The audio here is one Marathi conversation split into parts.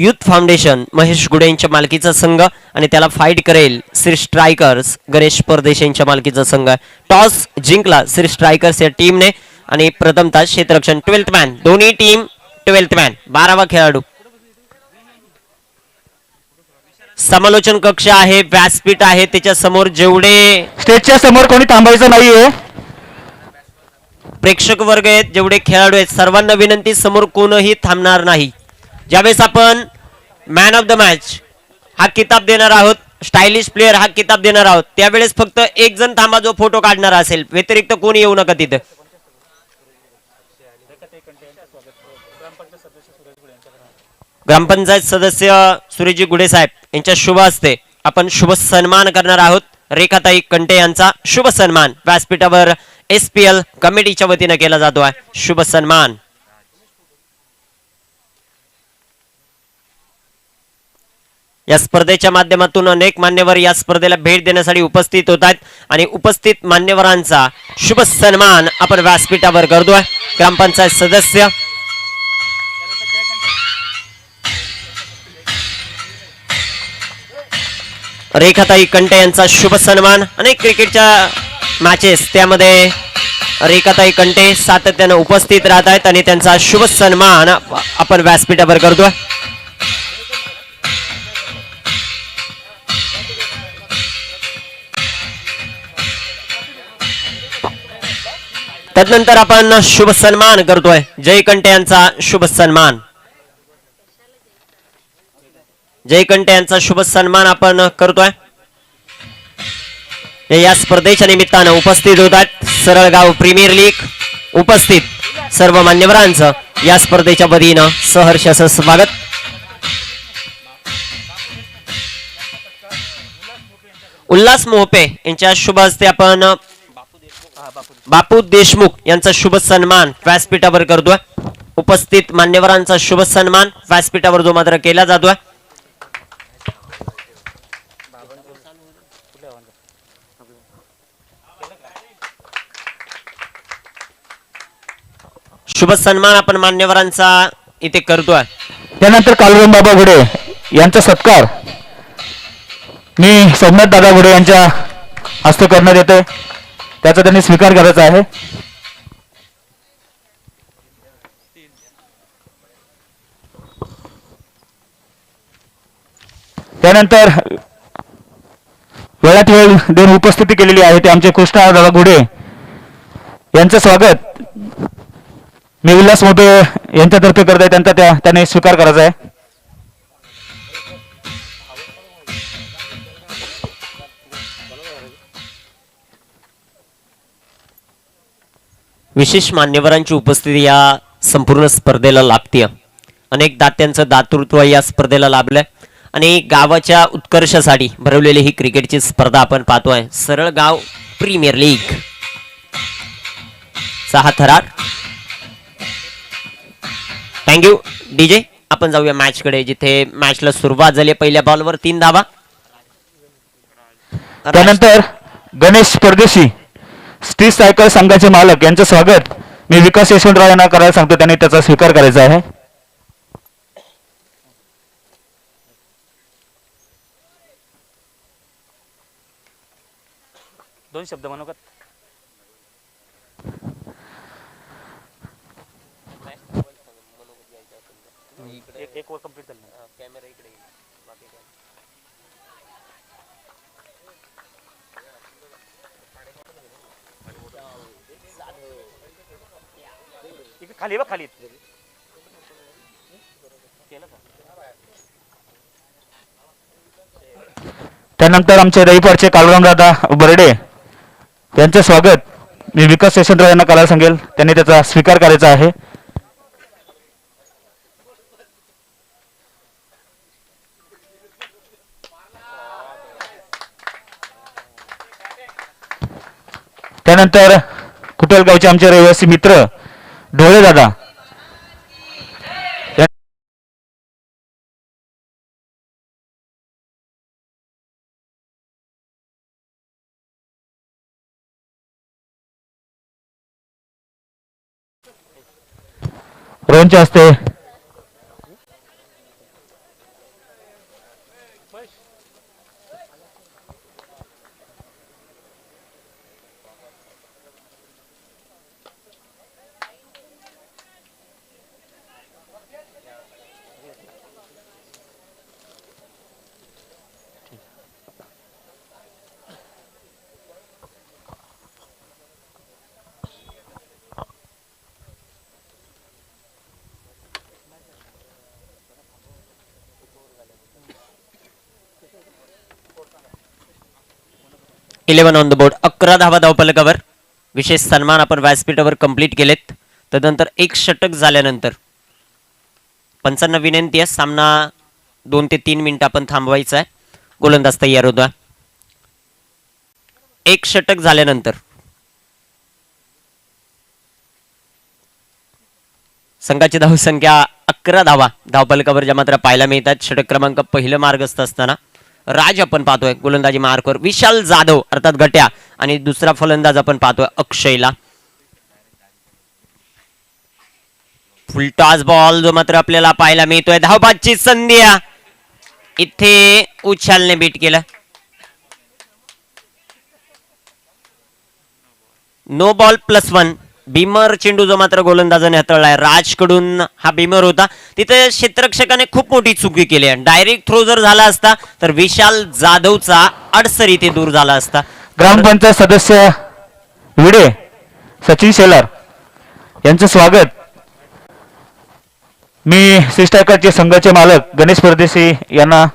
युथ फाउंडेशन महेश गुडे यांच्या मालकीचा संघ आणि त्याला फाईट करेल श्री स्ट्रायकर्स गणेश परदेश यांच्या मालकीचा संघ आहे. टॉस जिंकला श्री स्ट्रायकर्स या टीमने आणि प्रथमतः क्षेत्ररक्षण 12th मॅन दोन्ही टीम 12th मॅन 12वा खेळाडू. समालोचन कक्ष आहे व्यासपीठ आहे त्याच्या समोर जेवढे स्टेजच्या समोर कोणी थांबायचं नाहीये. प्रेक्षक वर्ग आहेत जेवढे खेळाडू आहेत सर्वांना विनंती समोर कोणही थांबणार नाही. ज्यावेळेस आपण मॅन ऑफ द मॅच हा किताब देणार आहोत स्टायलिश प्लेयर हा किताब देणार आहोत त्यावेळेस फक्त एक जण थांबा जो फोटो काढणार असेल व्यतिरिक्त कोणी येऊ नका तिथे. ग्रामपंचायत सदस्य सुरेशजी गुडे साहेब यांच्या शुभ हस्ते आपण शुभ सन्मान करणार आहोत. रेखाताई कंटे यांचा शुभ सन्मान व्यासपीठावर SPL कमिटीच्या वतीने केला जातो आहे. शुभ सन्मान. या स्पर्धेच्या माध्यमातून अनेक मान्यवर या स्पर्धेला भेट देण्यासाठी उपस्थित होत आहेत आणि उपस्थित मान्यवरांचा शुभ सन्मान आपण व्यासपीठावर करतोय. ग्रामपंचायत सदस्य रेखाताई कंटे यांचा शुभ सन्मान. अनेक क्रिकेटच्या मॅचेस त्यामध्ये रेखाताई कंटे सातत्याने उपस्थित राहत आहेत आणि त्यांचा शुभ सन्मान आपण व्यासपीठावर करतोय. तदनंतर आपण शुभ सन्मान करतोय जय कंटे यांचा शुभ सन्मान. जय कंटे यांचा शुभ सन्मान आपण करतोय. या स्पर्धेच्या निमित्तानं उपस्थित होतात सरळगाव प्रीमियर लीग उपस्थित सर्व मान्यवरांचं या स्पर्धेच्या वतीनं सहर्ष असं स्वागत. उल्हास मोहपे यांच्या शुभ हस्ते आपण बापू देशमुख यांचा शुभ सन्मान व्यासपीठावर करतोय. उपस्थित मान्यवरांचा शुभ सन्मान व्यासपीठावर जो मात्र केला जातोय. शुभ सन्मान आपण मान्यवरांचा इथे करतोय. त्यानंतर कालराम बाबा घोडे यांचा सत्कार मी सोमनाथ दादा घोडे यांच्या हस्ते करण्यात येतोय त्याचा त्यांनी स्वीकार करायचा आहे. त्यानंतर वेळात वेळ देऊन उपस्थिती केलेली आहे ते आमचे कृष्णा दादा घोडे यांचं स्वागत मी उल्हास मोठे यांच्यातर्फे करत आहे त्यांचा त्याने स्वीकार करायचा आहे. विशेष मान्यवरांची उपस्थिती या संपूर्ण स्पर्धेला लाभते. अनेक दात्यांचं दातृत्व या स्पर्धेला लाभलंय आणि गावाच्या उत्कर्षासाठी भरवलेली ही क्रिकेटची स्पर्धा आपण पाहतोय. सरळगाव प्रीमियर लीग सहा थरार. Thank you DJ. आपण जाऊया मॅच कडे जिथे मॅचला सुरुवात झाली. पहिल्या बॉलवर 3 धावा. त्यानंतर गणेश परदेशी स्ट्रीट सायकल संघाचे मालक यांचं स्वागत मी विकास यशवंतराव यांना करायला सांगतो त्यांनी त्याचा स्वीकार करायचा आहे. दोन शब्द म्हणू का? एक वर कंप्लीट झालं. कॅमेरा इकडे खाली बघ खाली. त्यानंतर आमचे रविवारचे कालराम दादा बर्डे यांचे स्वागत मी विकास यशवंतराव यांना करायला सांगेल त्यांनी त्याचा स्वीकार करायचा आहे. त्यानंतर कुटलगावचे आमचे रहिवासी मित्र ढोळे दादा रोहनच्या हस्ते 11 ऑन द बोर्ड. 11 धावा धावफलकावर. विशेष सन्मान आपण व्यासपीठावर कंप्लीट केलेत. तदनंतर एक षटक झाल्यानंतर पंचांना विनंती आहे, सामना 2 ते 3 मिनिटं आपण थांबवायचा आहे. गोलंदाज तयार होता. एक षटक झाल्यानंतर संघाची धावसंख्या 11 धावा धावफलकावर ज्या मात्र पाहायला मिळतात. षटक क्रमांक पहिलं मार्गस्थ असताना राज आपण पाहतोय गोलंदाजी मार्कवर. विशाल जाधव अर्थात घट्या आणि दुसरा फलंदाज आपण पाहतोय अक्षयला. फुलटॉस बॉल जो मात्र आपल्याला पाहायला मिळतोय. धावबादची संधी इथे उछालने बीट केलं. No ball +1. बीमर चेंडू जो मात्र गोलंदाजाने हाताळलाय राजकडून. हा बीमर होता. तिथे क्षेत्ररक्षकाने खूप मोठी चुकी केली आहे. डायरेक्ट थ्रो जर झाला असता तर विशाल जाधवचा अडसर इथे दूर झाला असता. ग्रामपंचायत सदस्य विडे सचिन शेलार यांचं स्वागत मी सिस्टाकरचे संघाचे मालक गणेश परदेशी यांना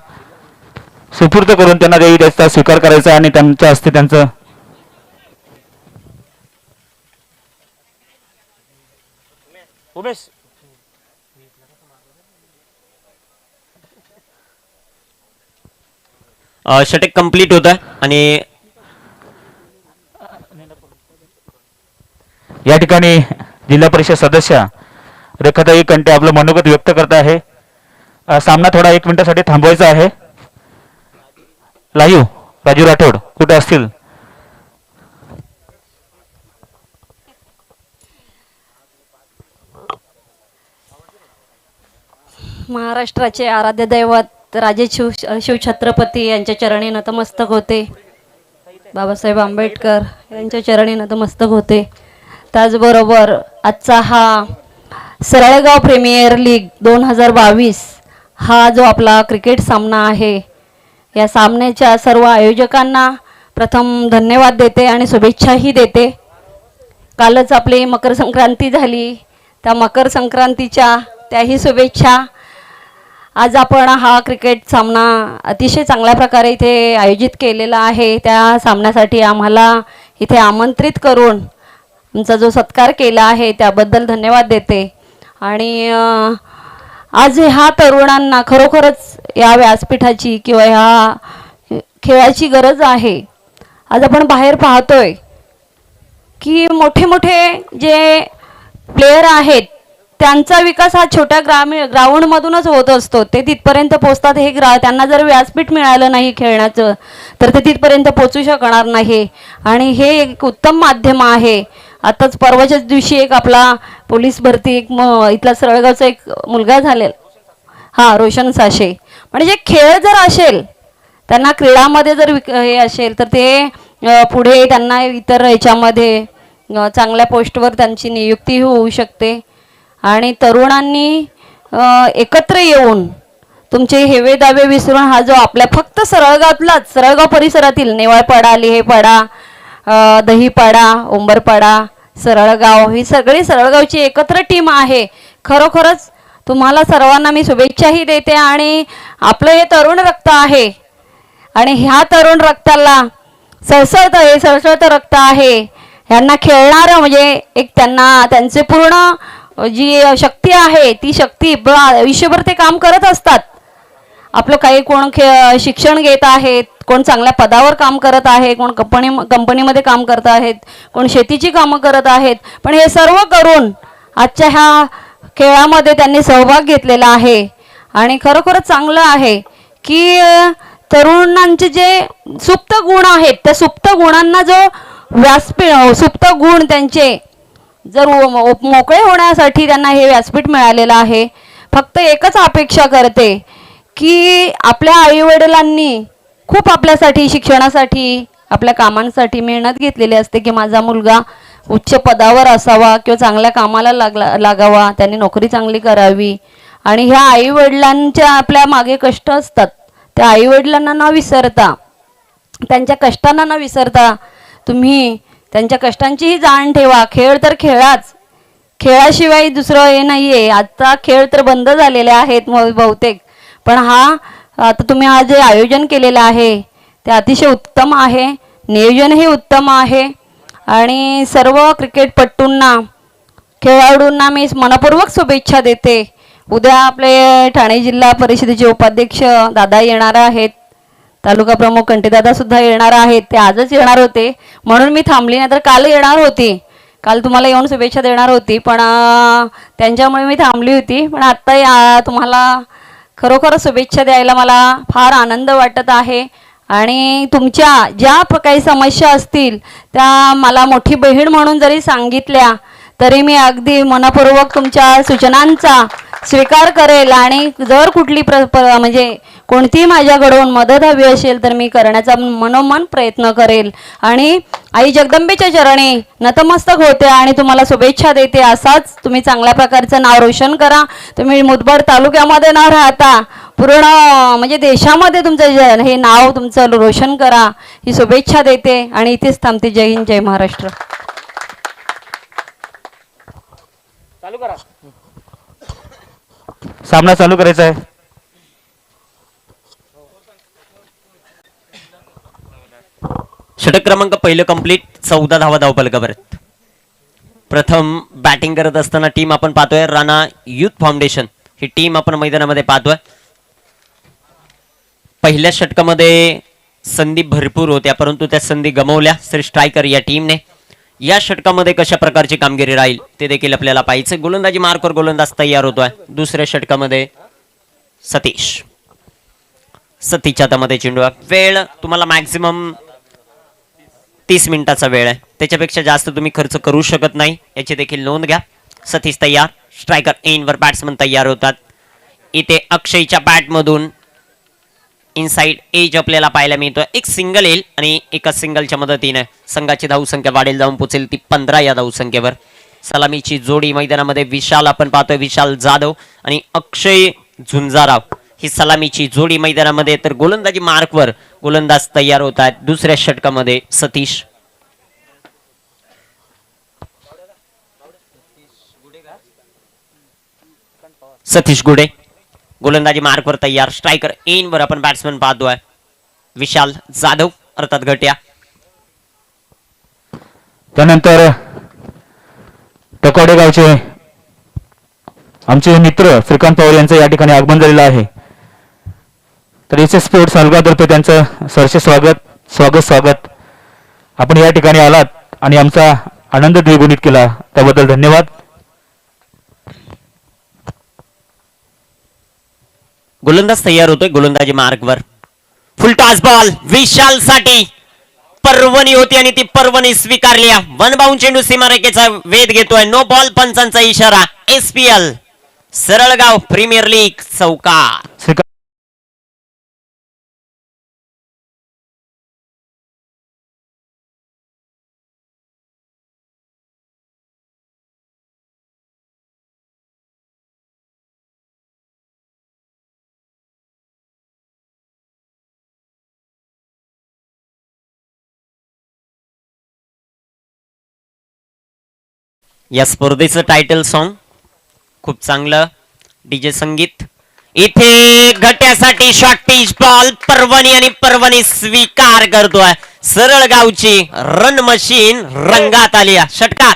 सुपूर्द करून त्यांना त्याचा स्वीकार करायचा आणि त्यांच्या हस्ते त्यांचं उमेश षटक कंप्लीट होत आहे आणि या ठिकाणी जिल्हा परिषद सदस्य रेखाताई कंटे आपलं मनोगत व्यक्त करत आहे. सामना थोडा 1 मिनिटासाठी थांबवायचा आहे. लाईव्ह राजू राठोड कुठे असतील? महाराष्ट्राचे आराध्य दैवत राजे शिवछत्रपती यांच्या चरणी नतमस्तक होते. बाबासाहेब आंबेडकर यांच्या चरणी नतमस्तक होते. त्याचबरोबर आजचा हा सरळगाव प्रीमियर लीग 2022 हा जो आपला क्रिकेट सामना आहे, या सामन्याच्या सर्व आयोजकांना प्रथम धन्यवाद देते आणि शुभेच्छाही देते. कालच आपली मकर संक्रांती झाली, त्या मकर संक्रांतीच्या त्याही शुभेच्छा. आज आपण हा क्रिकेट सामना अतिशय चांगल्या प्रकारे इथे आयोजित केलेला आहे. त्या सामन्यासाठी आम्हाला इथे आमंत्रित करून आमचा जो सत्कार केला आहे त्याबद्दल धन्यवाद देते. आणि आज ह्या तरुणांना खरोखरच या व्यासपीठाची किंवा ह्या खेळाची गरज आहे. आज आपण बाहेर पाहतोय की मोठे मोठे जे प्लेयर आहेत त्यांचा विकास हा छोट्या ग्राउंडमधूनच होत असतो. ते तिथपर्यंत पोहोचतात. हे त्यांना जर व्यासपीठ मिळालं नाही खेळण्याचं तर ते तिथपर्यंत पोचू शकणार नाही. आणि हे एक उत्तम माध्यम आहे. आताच परवाच्याच दिवशी एक आपला पोलीस भरती एक इथला सरळगावचा एक मुलगा झालेला, हां रोशन साशे. म्हणजे खेळ जर असेल, त्यांना क्रीडामध्ये जर हे असेल तर ते पुढे त्यांना इतर ह्याच्यामध्ये चांगल्या पोस्टवर त्यांची नियुक्ती होऊ शकते. आणि तरुणांनी एकत्र येऊन तुमचे हेवे दावे विसरून हा जो आपल्या फक्त सरळगावातलाच, सरळगाव परिसरातील नेवाळपाडा, लिहेपाडा, दहीपाडा, उंबरपाडा, सरळगाव ही सगळी सरळगावची एकत्र टीम आहे. खरोखरच तुम्हाला सर्वांना मी शुभेच्छाही देते. आणि आपलं हे तरुण रक्त आहे आणि ह्या तरुण रक्ताला सळसळतं, हे सळसळतं रक्त आहे. ह्यांना खेळणारं म्हणजे एक त्यांना त्यांचे पूर्ण जी शक्ती आहे ती शक्ती आयुष्यभर ते काम करत असतात. आपलं काही कोण शिक्षण घेत आहेत, कोण चांगल्या पदावर काम करत आहे, कोण कंपनीमध्ये काम करत आहेत, कोण शेतीची कामं करत आहेत. पण हे सर्व करून आजच्या ह्या खेळामध्ये त्यांनी सहभाग घेतलेला आहे. आणि खरोखरच चांगलं आहे की तरुणांचे जे सुप्त गुण आहेत त्या सुप्त गुणांना जो व्यासपीठ, सुप्त गुण त्यांचे जर मोकळे होण्यासाठी त्यांना हे व्यासपीठ मिळालेलं आहे. फक्त एकच अपेक्षा करते की आपल्या आईवडिलांनी खूप आपल्यासाठी शिक्षणासाठी आपल्या कामांसाठी मेहनत घेतलेली असते की माझा मुलगा उच्च पदावर असावा किंवा चांगल्या कामाला लागावा, त्यांनी नोकरी चांगली करावी. आणि ह्या आईवडिलांच्या आपल्या मागे कष्ट असतात, त्या आईवडिलांना न विसरता, त्यांच्या कष्टांना न विसरता तुम्ही त्यांच्या कष्टांचीही जाण ठेवा. खेळ तर खेळाच, खेळाशिवाय दुसरं हे नाही आहे. आता खेळ तर बंद झालेले आहेत बहुतेक, पण आता तुम्ही हा जे आयोजन केलेलं आहे ते अतिशय उत्तम आहे, नियोजनही उत्तम आहे. आणि सर्व क्रिकेटपटूंना, खेळाडूंना मी मनपूर्वक शुभेच्छा देते. उद्या आपले ठाणे जिल्हा परिषदेचे उपाध्यक्ष दादा येणार आहेत, तालुका प्रमुख कंटीदादा सुद्धा येणार आहेत. ते आजच येणार होते म्हणून मी थांबली, नाही तर काल येणार होती. काल तुम्हाला येऊन शुभेच्छा देणार होती, पण त्यांच्यामुळे मी थांबली होती. पण आत्ता तुम्हाला खरोखर शुभेच्छा द्यायला मला फार आनंद वाटत आहे. आणि तुमच्या ज्या काही समस्या असतील त्या मला मोठी बहीण म्हणून जरी सांगितल्या तरी मी अगदी मनपूर्वक तुमच्या सूचनांचा स्वीकार करेल. आणि जर कुठली म्हणजे कोणतीही माझ्याकडून मदत हवी असेल तर मी करण्याचा मनोमन प्रयत्न करेल. आणि आई जगदंबेच्या चरणी नतमस्तक होते आणि तुम्हाला शुभेच्छा देते. असाच तुम्ही चांगल्या प्रकारचं नाव रोशन करा. तुम्ही मुदबड तालुक्यामध्ये न राहता पूर्ण म्हणजे देशामध्ये तुमचं हे नाव तुमचं रोशन करा, ही शुभेच्छा देते आणि इथेच थांबते. जय हिंद, जय महाराष्ट्र. चालू करा. सामना चालू करायचा आहे. षटक क्रमांक पहिलं कंप्लीट, 14 धावा धावफलकापर्यंत. प्रथम बॅटिंग करत असताना टीम आपण पाहतोय राणा युथ फाउंडेशन, ही टीम आपण मैदानामध्ये पाहतोय. पहिल्या षटकामध्ये संधी भरपूर होत्या परंतु त्या संधी गमावल्या श्री स्ट्रायकर या टीमने. या षटकामध्ये कशा प्रकारची कामगिरी राहील ते देखील आपल्याला पाहायचं. गोलंदाजी मार्कवर गोलंदाज तयार होतोय. दुसऱ्या षटकामध्ये सतीश, सतीच्या हातामध्ये चेंडू. वेळ तुम्हाला मॅक्झिमम 30 मिनिटाचा वेळ आहे, त्याच्यापेक्षा जास्त तुम्ही खर्च करू शकत नाही, याची देखील नोंद घ्या. सतीश तयार, स्ट्रायकर एनवर बॅट्समन तयार होतात. इथे अक्षयच्या बॅटमधून इनसाइड एज आपल्याला पाहायला मिळतो. एक सिंगल येईल आणि एका सिंगलच्या मदतीने संघाची धावसंख्या वाढेल, जाऊन पोचेल ती 15 या धावसंख्येवर. सलामीची जोडी मैदानामध्ये विशाल आपण पाहतोय, विशाल जाधव आणि अक्षय झुंजाराव ही सलामीची जोडी मैदानामध्ये. तर गोलंदाजी मार्कवर गोलंदाज तयार होत आहेत. दुसऱ्या षटकामध्ये सतीश, सतीश गुडे गोलंदाजी मार्कवर तयार. स्ट्रायकर एनवर आपण बॅट्समन पाहतोय विशाल जाधव अर्थात घट्या. त्यानंतर टकोडे गावचे आमचे मित्र श्रीकांत पवार यांचं या ठिकाणी आगमन झालेलं आहे. तर एस स्पोर्ट्स अलगातर्फे त्यांचं सरसे स्वागत. आपण या ठिकाणी आलात आणि आमचा आनंद द्विगुणित केला त्याबद्दल धन्यवाद. गोलंदाज तयार होतोय गोलंदाजी मार्कवर. फुल टॉस बॉल विशाल साठी. पर्वणी होती आणि ती पर्वणी स्वीकारली. वन बाउंड चेंडू सीमारेखेचा वेध घेतोय. नो बॉल पंचांचा इशारा. SPL सरळगाव प्रीमियर लीग चौकार. या स्पर्धेचं टायटल सॉन्ग खूप चांगलं डीजे संगीत. इथे घट्यासाठी शॉर्ट पिच बॉल पर्वणी आणि पर्वणी स्वीकार करतोय. सरळ गावची रन मशीन रंगात आली षटकात.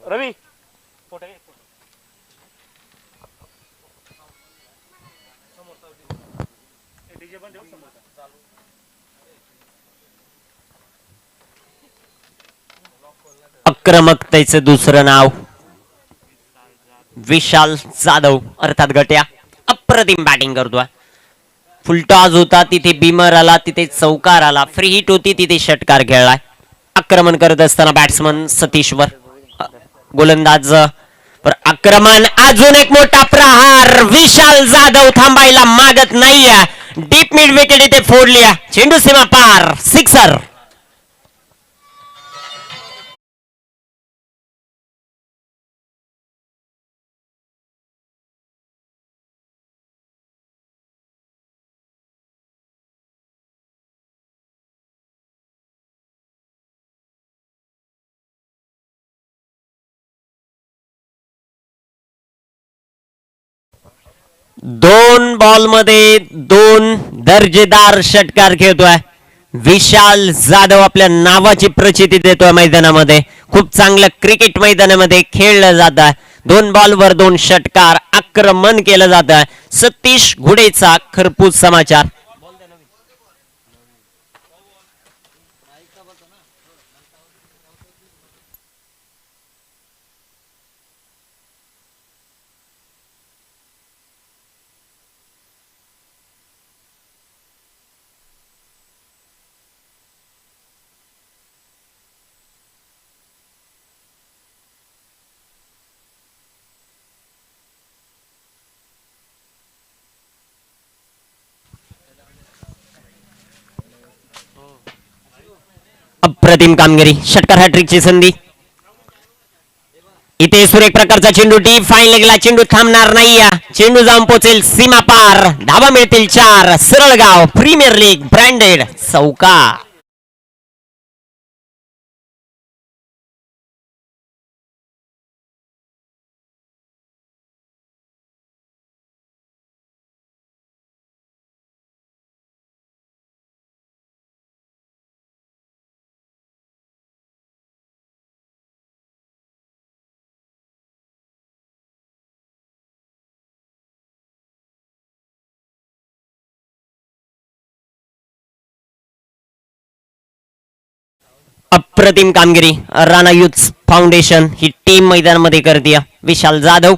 रवी आक्रमकतेचं दुसरं नाव विशाल जाधव अर्थात गट्या. अप्रतिम बॅटिंग करतोय. फुलटॉस होता तिथे बिमर आला, तिथे चौकार आला, फ्री हिट होती तिथे षटकार खेळलाय. आक्रमण करत असताना बॅट्समन सतीशवर गोलंदाज आक्रमण. अजून एक मोठा प्रहार. विशाल जाधव थांबायला मागत नाहीये. डीप मिड विकेट इथे फोडली. चेंडू सीमा पार. सिक्सर. दोन बॉल मध्ये दोन दर्जेदार षटकार खेळतोय विशाल जाधव. आपल्या नावाची प्रचिती देतोय मैदानामध्ये. खूप चांगलं क्रिकेट मैदानामध्ये खेळलं जात आहे. दोन बॉलवर दोन षटकार. आक्रमण केलं जात आहे. सतीश घुडेचा खरपूस समाचार. अप्रतिम कामगिरी. षटकार हॅट्रिकची संधी. इथे सुरेख प्रकारचा चेंडू डीप फाईन लेगला. चेंडू थांबणार नाही. चेंडू जाऊन पोहोचेल सीमा पार. धावा मिळतील 4. सरळगाव प्रीमियर लीग ब्रँडेड चौका. अप्रतिम कामगिरी. राणा युथ फाउंडेशन ही टीम मैदानामध्ये करते. विशाल जाधव.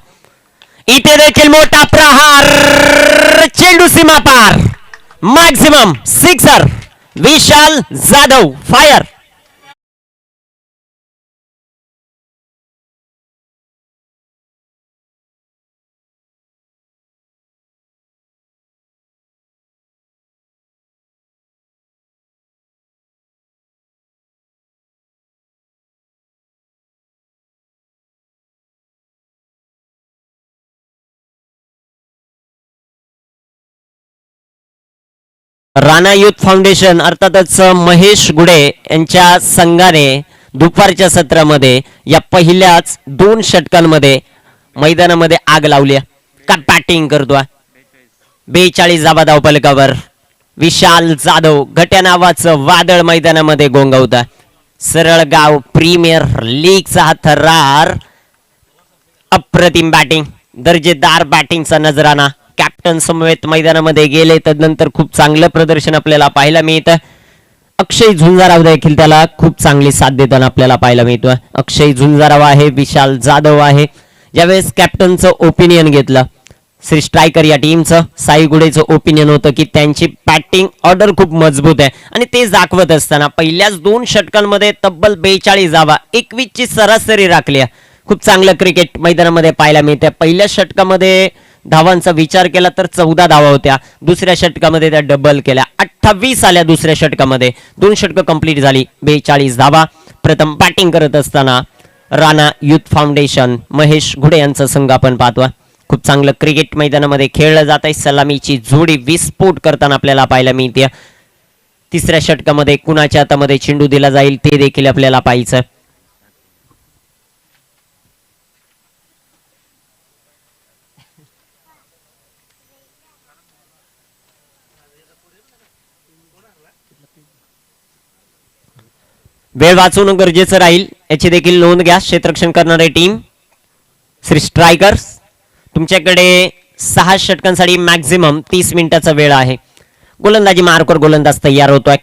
इथे देखील मोठा प्रहार. चेंडू सीमा पार. Maximum sixer. Vishal Jadhav fire. Rana youth foundation अर्थातच महेश गुडे यांच्या संघाने दुपारच्या सत्रामध्ये या पहिल्याच 2 षटकांमध्ये मैदानामध्ये आग लावली. का बॅटिंग करतोय. 42 धावा धावफलकावर विशाल जाधव. घट्या नावाचं वादळ मैदानामध्ये गोंगावत. सरळगाव प्रीमियर लीगचा हा थरार. अप्रतिम बॅटिंग. दर्जेदार बॅटिंगचा नजराना. कॅप्टन समवेत मैदानामध्ये गेले तदनंतर खूप चांगलं प्रदर्शन आपल्याला पाहायला मिळतं. अक्षय झुंजाराव देखील त्याला खूप चांगली साथ देताना आपल्याला पाहायला मिळतो. अक्षय झुंजाराव आहे, विशाल जाधव आहे. ज्यावेळेस कॅप्टनचं ओपिनियन घेतलं श्री स्ट्रायकर या टीमचं, साई गुडेचं ओपिनियन होतं की त्यांची बॅटिंग ऑर्डर खूप मजबूत आहे आणि ते दाखवत असताना पहिल्याच 2 षटकांमध्ये तब्बल 42 धावा 21 ची सरासरी राखली. खूप चांगलं क्रिकेट मैदानामध्ये पाहायला मिळते. पहिल्या षटकामध्ये धावांचा विचार केला तर 14 धावा होत्या. दुसऱ्या षटकामध्ये त्या डबल केल्या, 28 आल्या. दुसऱ्या षटकामध्ये 2 षटकं कंप्लीट झाली, 42 धावा. प्रथम बॅटिंग करत असताना राणा युथ फाउंडेशन महेश घुडे यांचा संघ आपण पाहतोय. खूप चांगलं क्रिकेट मैदानामध्ये खेळलं जात आहे. सलामीची जोडी विस्फोट करताना आपल्याला पाहायला मिळते. तिसऱ्या षटकामध्ये कुणाच्या हातामध्ये चेंडू दिला जाईल ते देखील आपल्याला पाहायचं. वेळ वाचवणं गरजेचं राहील याची देखील नोंद घ्या. क्षेत्ररक्षण करणारी टीम श्री स्ट्रायकर्स, तुमच्याकडे 6 षटकांसाठी मॅक्झिमम 30 मिनिटाचा वेळ आहे. गोलंदाजी मार्कवर गोलंदाज तयार होतोय.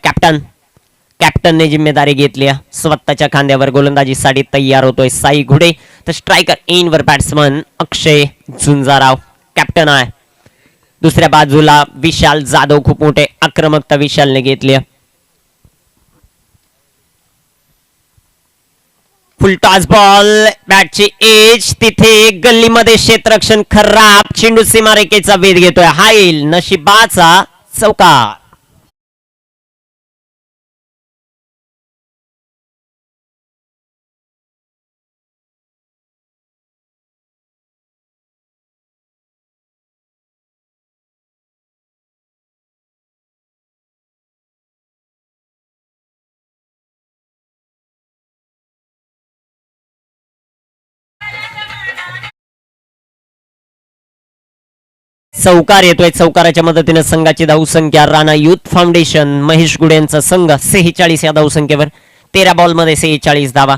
कॅप्टनने जिम्मेदारी घेतली आहे. स्वतःच्या खांद्यावर गोलंदाजीसाठी तयार होतोय साई घुडे. तर स्ट्रायकर इनवर बॅट्समन अक्षय झुंजाराव कॅप्टन आहे. दुसऱ्या बाजूला विशाल जाधव, खूप मोठे आक्रमकता विशालने घेतली आहे. फुल टॉस बॉल, बॅटची एज तिथे गल्लीमध्ये क्षेत्ररक्षण खराब, चेंडू सीमारेखेचा वेध घेतोय. हाईल नशिबाचा चौकार. चौकार येतोय. चौकाराच्या मदतीने संघाची धावसंख्या राणा युथ फाउंडेशन महेश गुडे यांचा संघ 46 या धावसंख्येवर. 13 बॉल मध्ये 46 धावा.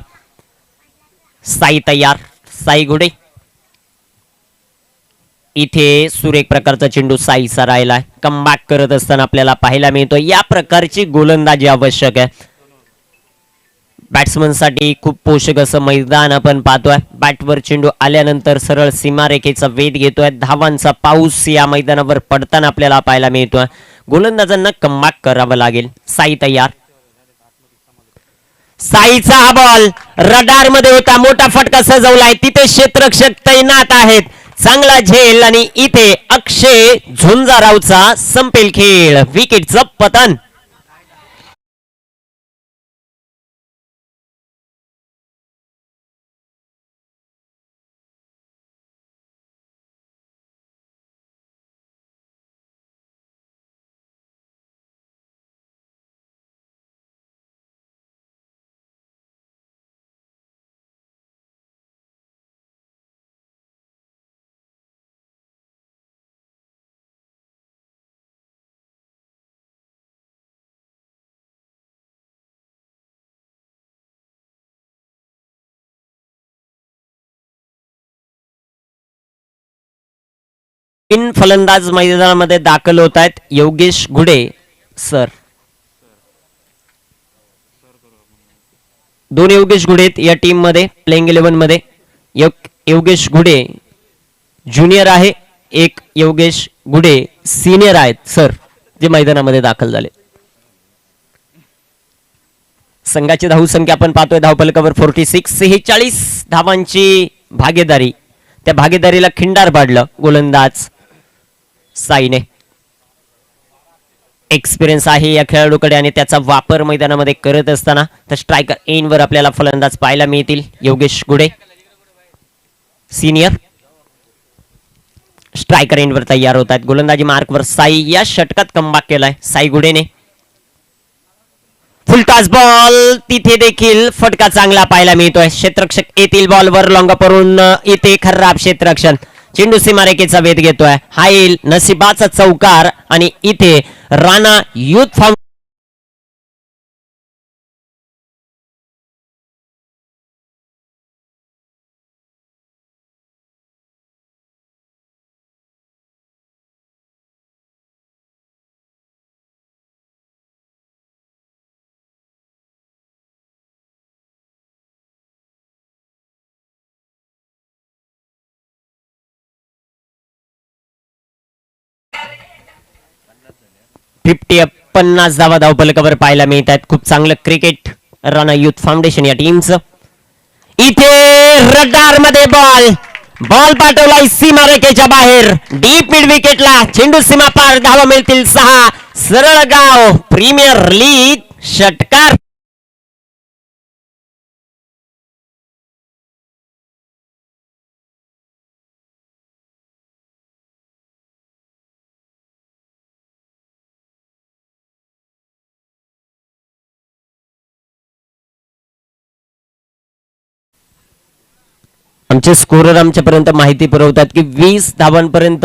साई तयार, साई घुडे. इथे सुरेख प्रकारचा चेंडू साईचा राहिला. कमबॅक करत असताना आपल्याला पाहायला मिळतो. या प्रकारची गोलंदाजी आवश्यक आहे. बॅट्समन साठी खूप पोषक असं मैदान आपण पाहतोय. बॅटवर चेंडू आल्यानंतर सरळ सीमारेखेचा वेध घेतोय. धावांचा पाऊस या मैदानावर पडताना आपल्याला पाहायला मिळतोय. गोलंदाजांना कमबॅक करावं लागेल. साई तयार. साईचा हा बॉल रडार मध्ये होता. मोठा फटका सजवलाय. तिथे क्षेत्ररक्षक तैनात आहेत. चांगला झेल आणि इथे अक्षय झुंजारावचा संपेल खेळ. विकेटचं पतन. तीन फलंदाज मैदानामध्ये दाखल होत आहेत. योगेश घुडे सर, दोन योगेश घुडे या टीम मध्ये प्लेइंग 11 मध्ये. योगेश घुडे ज्युनियर आहे, एक योगेश घुडे सिनियर आहेत सर, जे मैदानामध्ये दाखल झाले. संघाची धावसंख्या आपण पाहतोय धावफलकावर 46. 46 धावांची भागीदारी. त्या भागीदारीला खिंडार पाडलं गोलंदाज साईने. एक्सपिरियन्स आहे या खेळाडूकडे आणि त्याचा वापर मैदानामध्ये करत असताना. तर स्ट्रायकर एनवर आपल्याला फलंदाज पाहायला मिळतील. योगेश गुडे सिनियर स्ट्रायकर एनवर तयार होत आहेत. गोलंदाजी मार्कवर साई. या षटकात कमबॅक केलाय साई गुडेने. फुल टॉस बॉल, तिथे देखील फटका चांगला पाहायला मिळतोय. क्षेत्ररक्षक येथील बॉलवर लॉंगापरून इथे खराब क्षेत्ररक्षण. चेंडू सीमारेखेचा वेध घेतोय. हा येईल नशिबाचा चौकार आणि इथे राणा युथ फाउंडेशन फिफ्टी 50 धावा धावफलकावर पाहायला मिळत आहेत. खूप चांगलं क्रिकेट राणा युथ फाउंडेशन या टीमचं. इथे रडार मध्ये बॉल पाठवलाय सीमारेखेच्या बाहेर. डीप मिड विकेटला चेंडू सीमा पार. धावा मिळतील 6. सरळ गाव प्रीमियर लीग षटकार. आमचे स्कोरर आमच्यापर्यंत माहिती पुरवतात की 20 धावांपर्यंत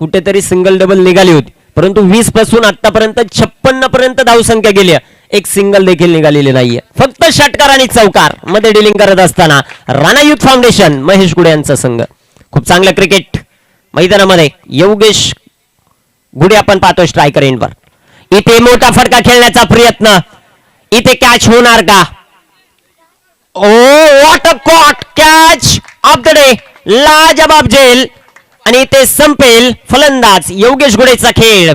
कुठेतरी सिंगल डबल निघाली होती, परंतु 20 पासून आतापर्यंत 56 पर्यंत धावसंख्या गेली. एक सिंगल देखील निघालेली नाहीये. फक्त षटकार आणि चौकार मध्ये डिलिंग करत असताना राणा युथ फाउंडेशन महेश गुडे यांचा संघ. खूप चांगलं क्रिकेट मैदानामध्ये योगेश गुडे आपण पाहतोय स्ट्रायकर एंडवर. इथे मोठा फटका खेळण्याचा प्रयत्न, इथे कॅच होणार का? Oh what a caught catch of the day, लाजबाब झेल. आणि इथे संपेल फलंदाज योगेश गुडेचा खेळ.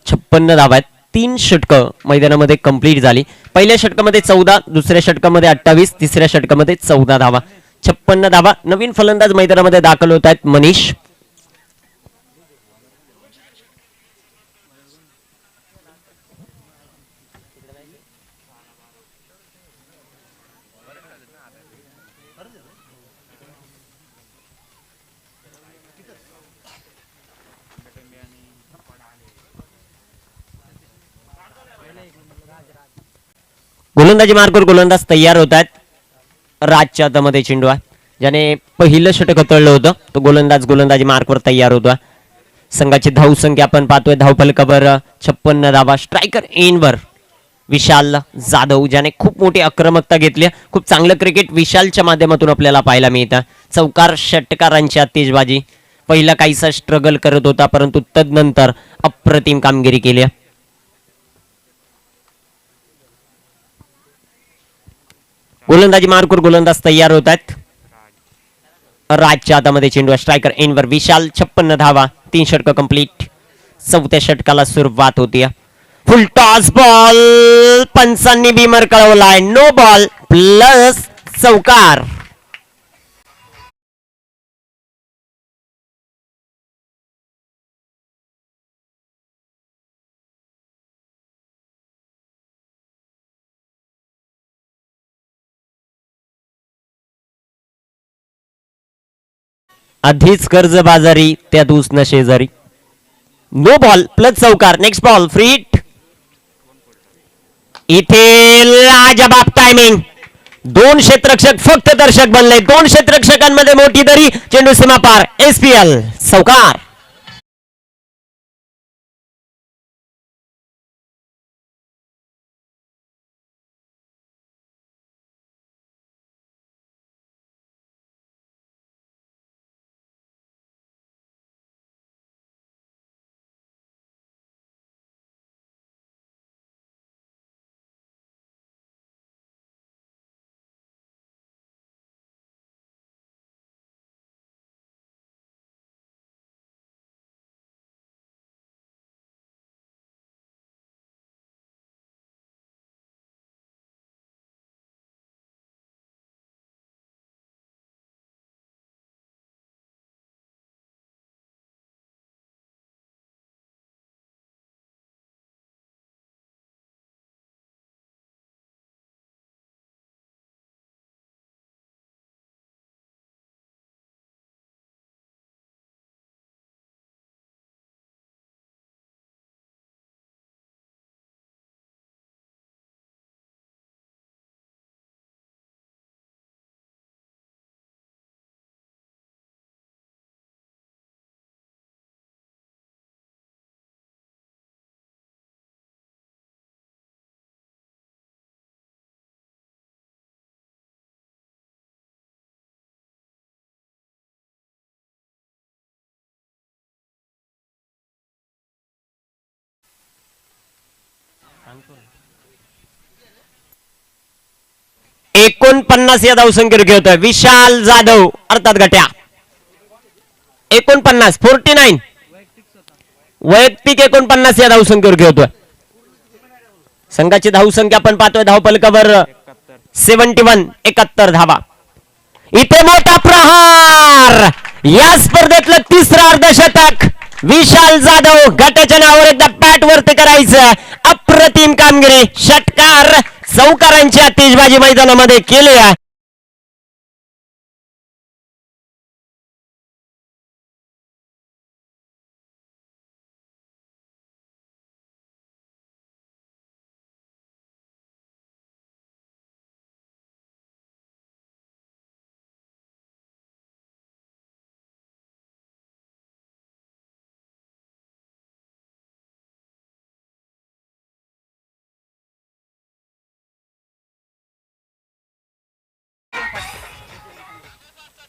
छप्पन्न धावा आहेत. 3 षटकं मैदानामध्ये कंप्लीट झाली. पहिल्या षटकामध्ये 14, दुसऱ्या षटकामध्ये 28, तिसऱ्या षटकामध्ये 14 धावा. 56 धावा. नवीन फलंदाज मैदानामध्ये दाखल होत आहेत मनीष. गोलंदाजी मार्कवर गोलंदाज तयार होत आहेत. राजच्या हातामध्ये चेंडू आहे. ज्याने पहिलं षटक हाताळलं होतं तो गोलंदाज गोलंदाजी मार्कवर तयार होता. संघाची धावसंख्या आपण पाहतोय धावफलकावर 56 धावा. स्ट्रायकर एनवर विशाल जाधव ज्याने खूप मोठी आक्रमकता घेतली. खूप चांगलं क्रिकेट विशालच्या माध्यमातून आपल्याला पाहायला मिळतं. चौकार षटकारांची तेजबाजी. पहिला काहीसा स्ट्रगल करत होता परंतु तदनंतर अप्रतिम कामगिरी केली. गोलंदाजी मार्कवर गोलंदाज तयार होत आहेत. राजच्या हातामध्ये चेंडू. स्ट्रायकर एनवर विशाल. 56 धावा. 3 षटक कंप्लीट. चौथ्या षटकाला सुरुवात होती. Full toss ball. पंचांनी बीमर कळवलाय. नो बॉल प्लस चौकार. आधीच कर्ज बाजारी त्यात उसनं शेजारी. नो बॉल प्लस चौकार. Next ball free hit. इथे लाजबाब टायमिंग. 2 क्षेत्ररक्षक फक्त दर्शक बनले. 2 क्षेत्ररक्षकांमध्ये मोठी दरी. चेंडू सीमा पार. SPL चौकार. 49 या धावसंख्येवर खेळतोय विशाल जाधव अर्थात गट्या. 49 वैयक्तिक 49 या धावसंख्येवर खेळतोय. संघाची धावसंख्या आपण पाहतोय धावफलकावर 71 धावा. इथे मोठा प्रहार या स्पर्धेतलं तिसरं अर्धशतक विशाल जाधव गटाच्या नावावर एकदा पॅट वरती करायचं. अप्रतिम कामगिरी षटकार चौकारांची आतिषबाजी मैदानामध्ये केली आहे.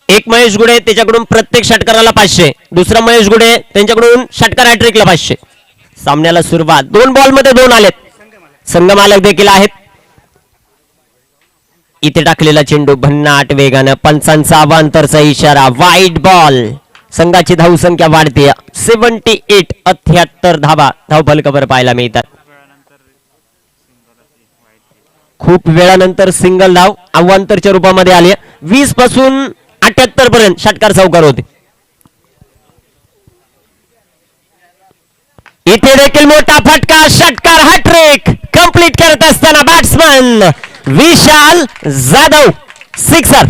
एक महेश गुडे त्याच्याकडून प्रत्येक षटकाराला 500. दुसरा महेश गुडे त्यांच्याकडून षटकार हॅट्रिकला 500. सामन्याला सुरुवात 2 बॉल मध्ये 2 आलेत. संघ मालक देखील आहेत. इथे टाकलेला चेंडू भन्नाट वेगानं पंचांचा अवांतरचा इशारा वाईट बॉल. संघाची धावसंख्या वाढते 78 धावा धावफलकावर पाहायला मिळतात. खूप वेळानंतर सिंगल धाव अवांतरच्या रूपामध्ये आली. 20 पासून 78 पर्यंत षटकार चौकार होते. इथे देखील मोठा फटका षटकार हॅट्रिक कंप्लीट करत असताना बॅट्समन विशाल जाधव सिक्सर.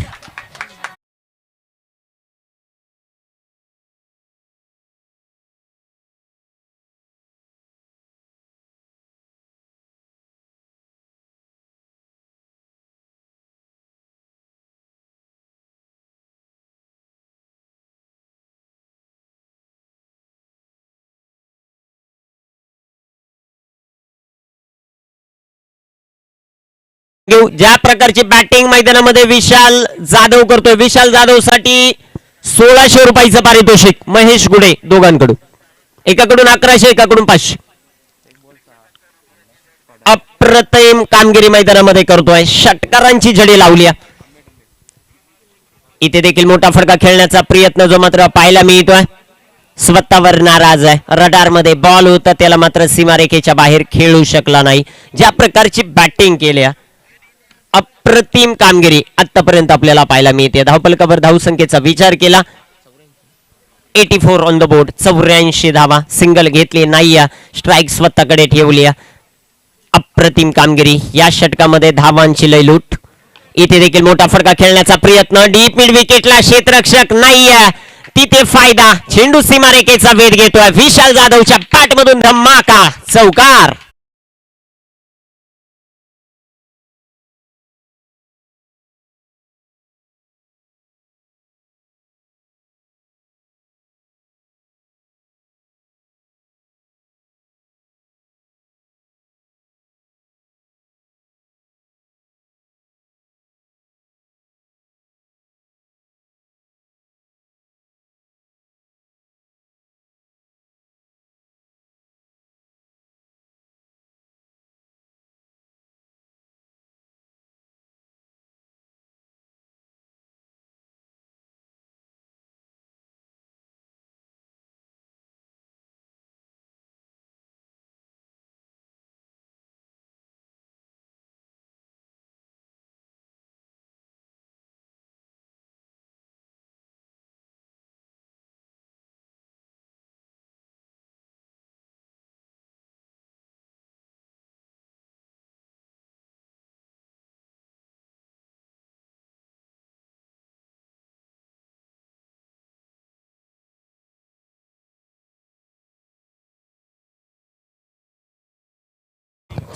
ज्या प्रकारची बॅटिंग मैदानामध्ये विशाल जाधव करतोय विशाल जाधव साठी 1600 रुपयाचं पारितोषिक महेश गुडे दोघांकडून. एकाकडून 1100 एकाकडून 500. अप्रतिम कामगिरी मैदानामध्ये करतोय षटकारांची झडी लावली. इथे देखील मोठा फटका खेळण्याचा प्रयत्न जो मात्र पाहायला मिळतोय. स्वतःवर नाराज आहे. रडार मध्ये बॉल होता त्याला मात्र सीमारेखेच्या बाहेर खेळू शकला नाही. ज्या प्रकारची बॅटिंग केली अप्रतिम कामगिरी आतापर्यंत आपल्याला पाहायला मिळते. धावफलकावर धावसंख्येचा विचार केला 84 ऑन द बोर्ड. 84 धावा सिंगल घेतली नाही. स्ट्राईक स्वतःकडे ठेवली. अप्रतिम कामगिरी या षटकामध्ये धावांची लयलूट. इथे देखील मोठा फटका खेळण्याचा प्रयत्न डीप मिड विकेटला क्षेत्ररक्षक नाहीये तिथे फायदा. चेंडू सीमारेखेचा वेध घेतोय. विशाल जाधवच्या पॅटमधून धमाका चौकार.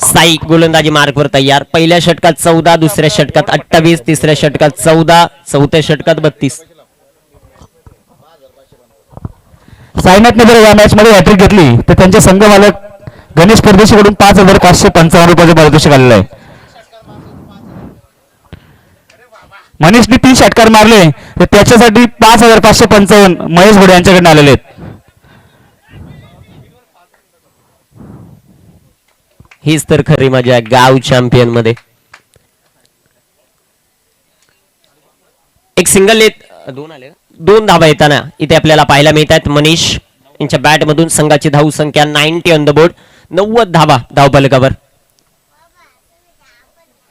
साई गोलंदाजी मार्कवर तयार. पहिल्या षटकात 14 दुसऱ्या षटकात 28 तिसऱ्या षटकात 14 चौथ्या षटकात 32. साईनाथने जर या मॅच मध्ये हॅट्रिक घेतली तर त्यांचे संघ मालक गणेश परदेशीकडून 5555 रुपयाचे पारितोषिक आलेले आहे. मनीषने 3 षटकार मारले तर त्याच्यासाठी 5555 महेश घोडे यांच्याकडे आलेले आहेत. हीच तर खरी मजा आहे गाव चॅम्पियन मध्ये. एक सिंगल दोन धावा येताना इथे आपल्याला पाहायला मिळत आहेत. मनीष यांच्या बॅट मधून संघाची धाव संख्या 90 ऑन द बोर्ड. 90 धावा धावफलकावर.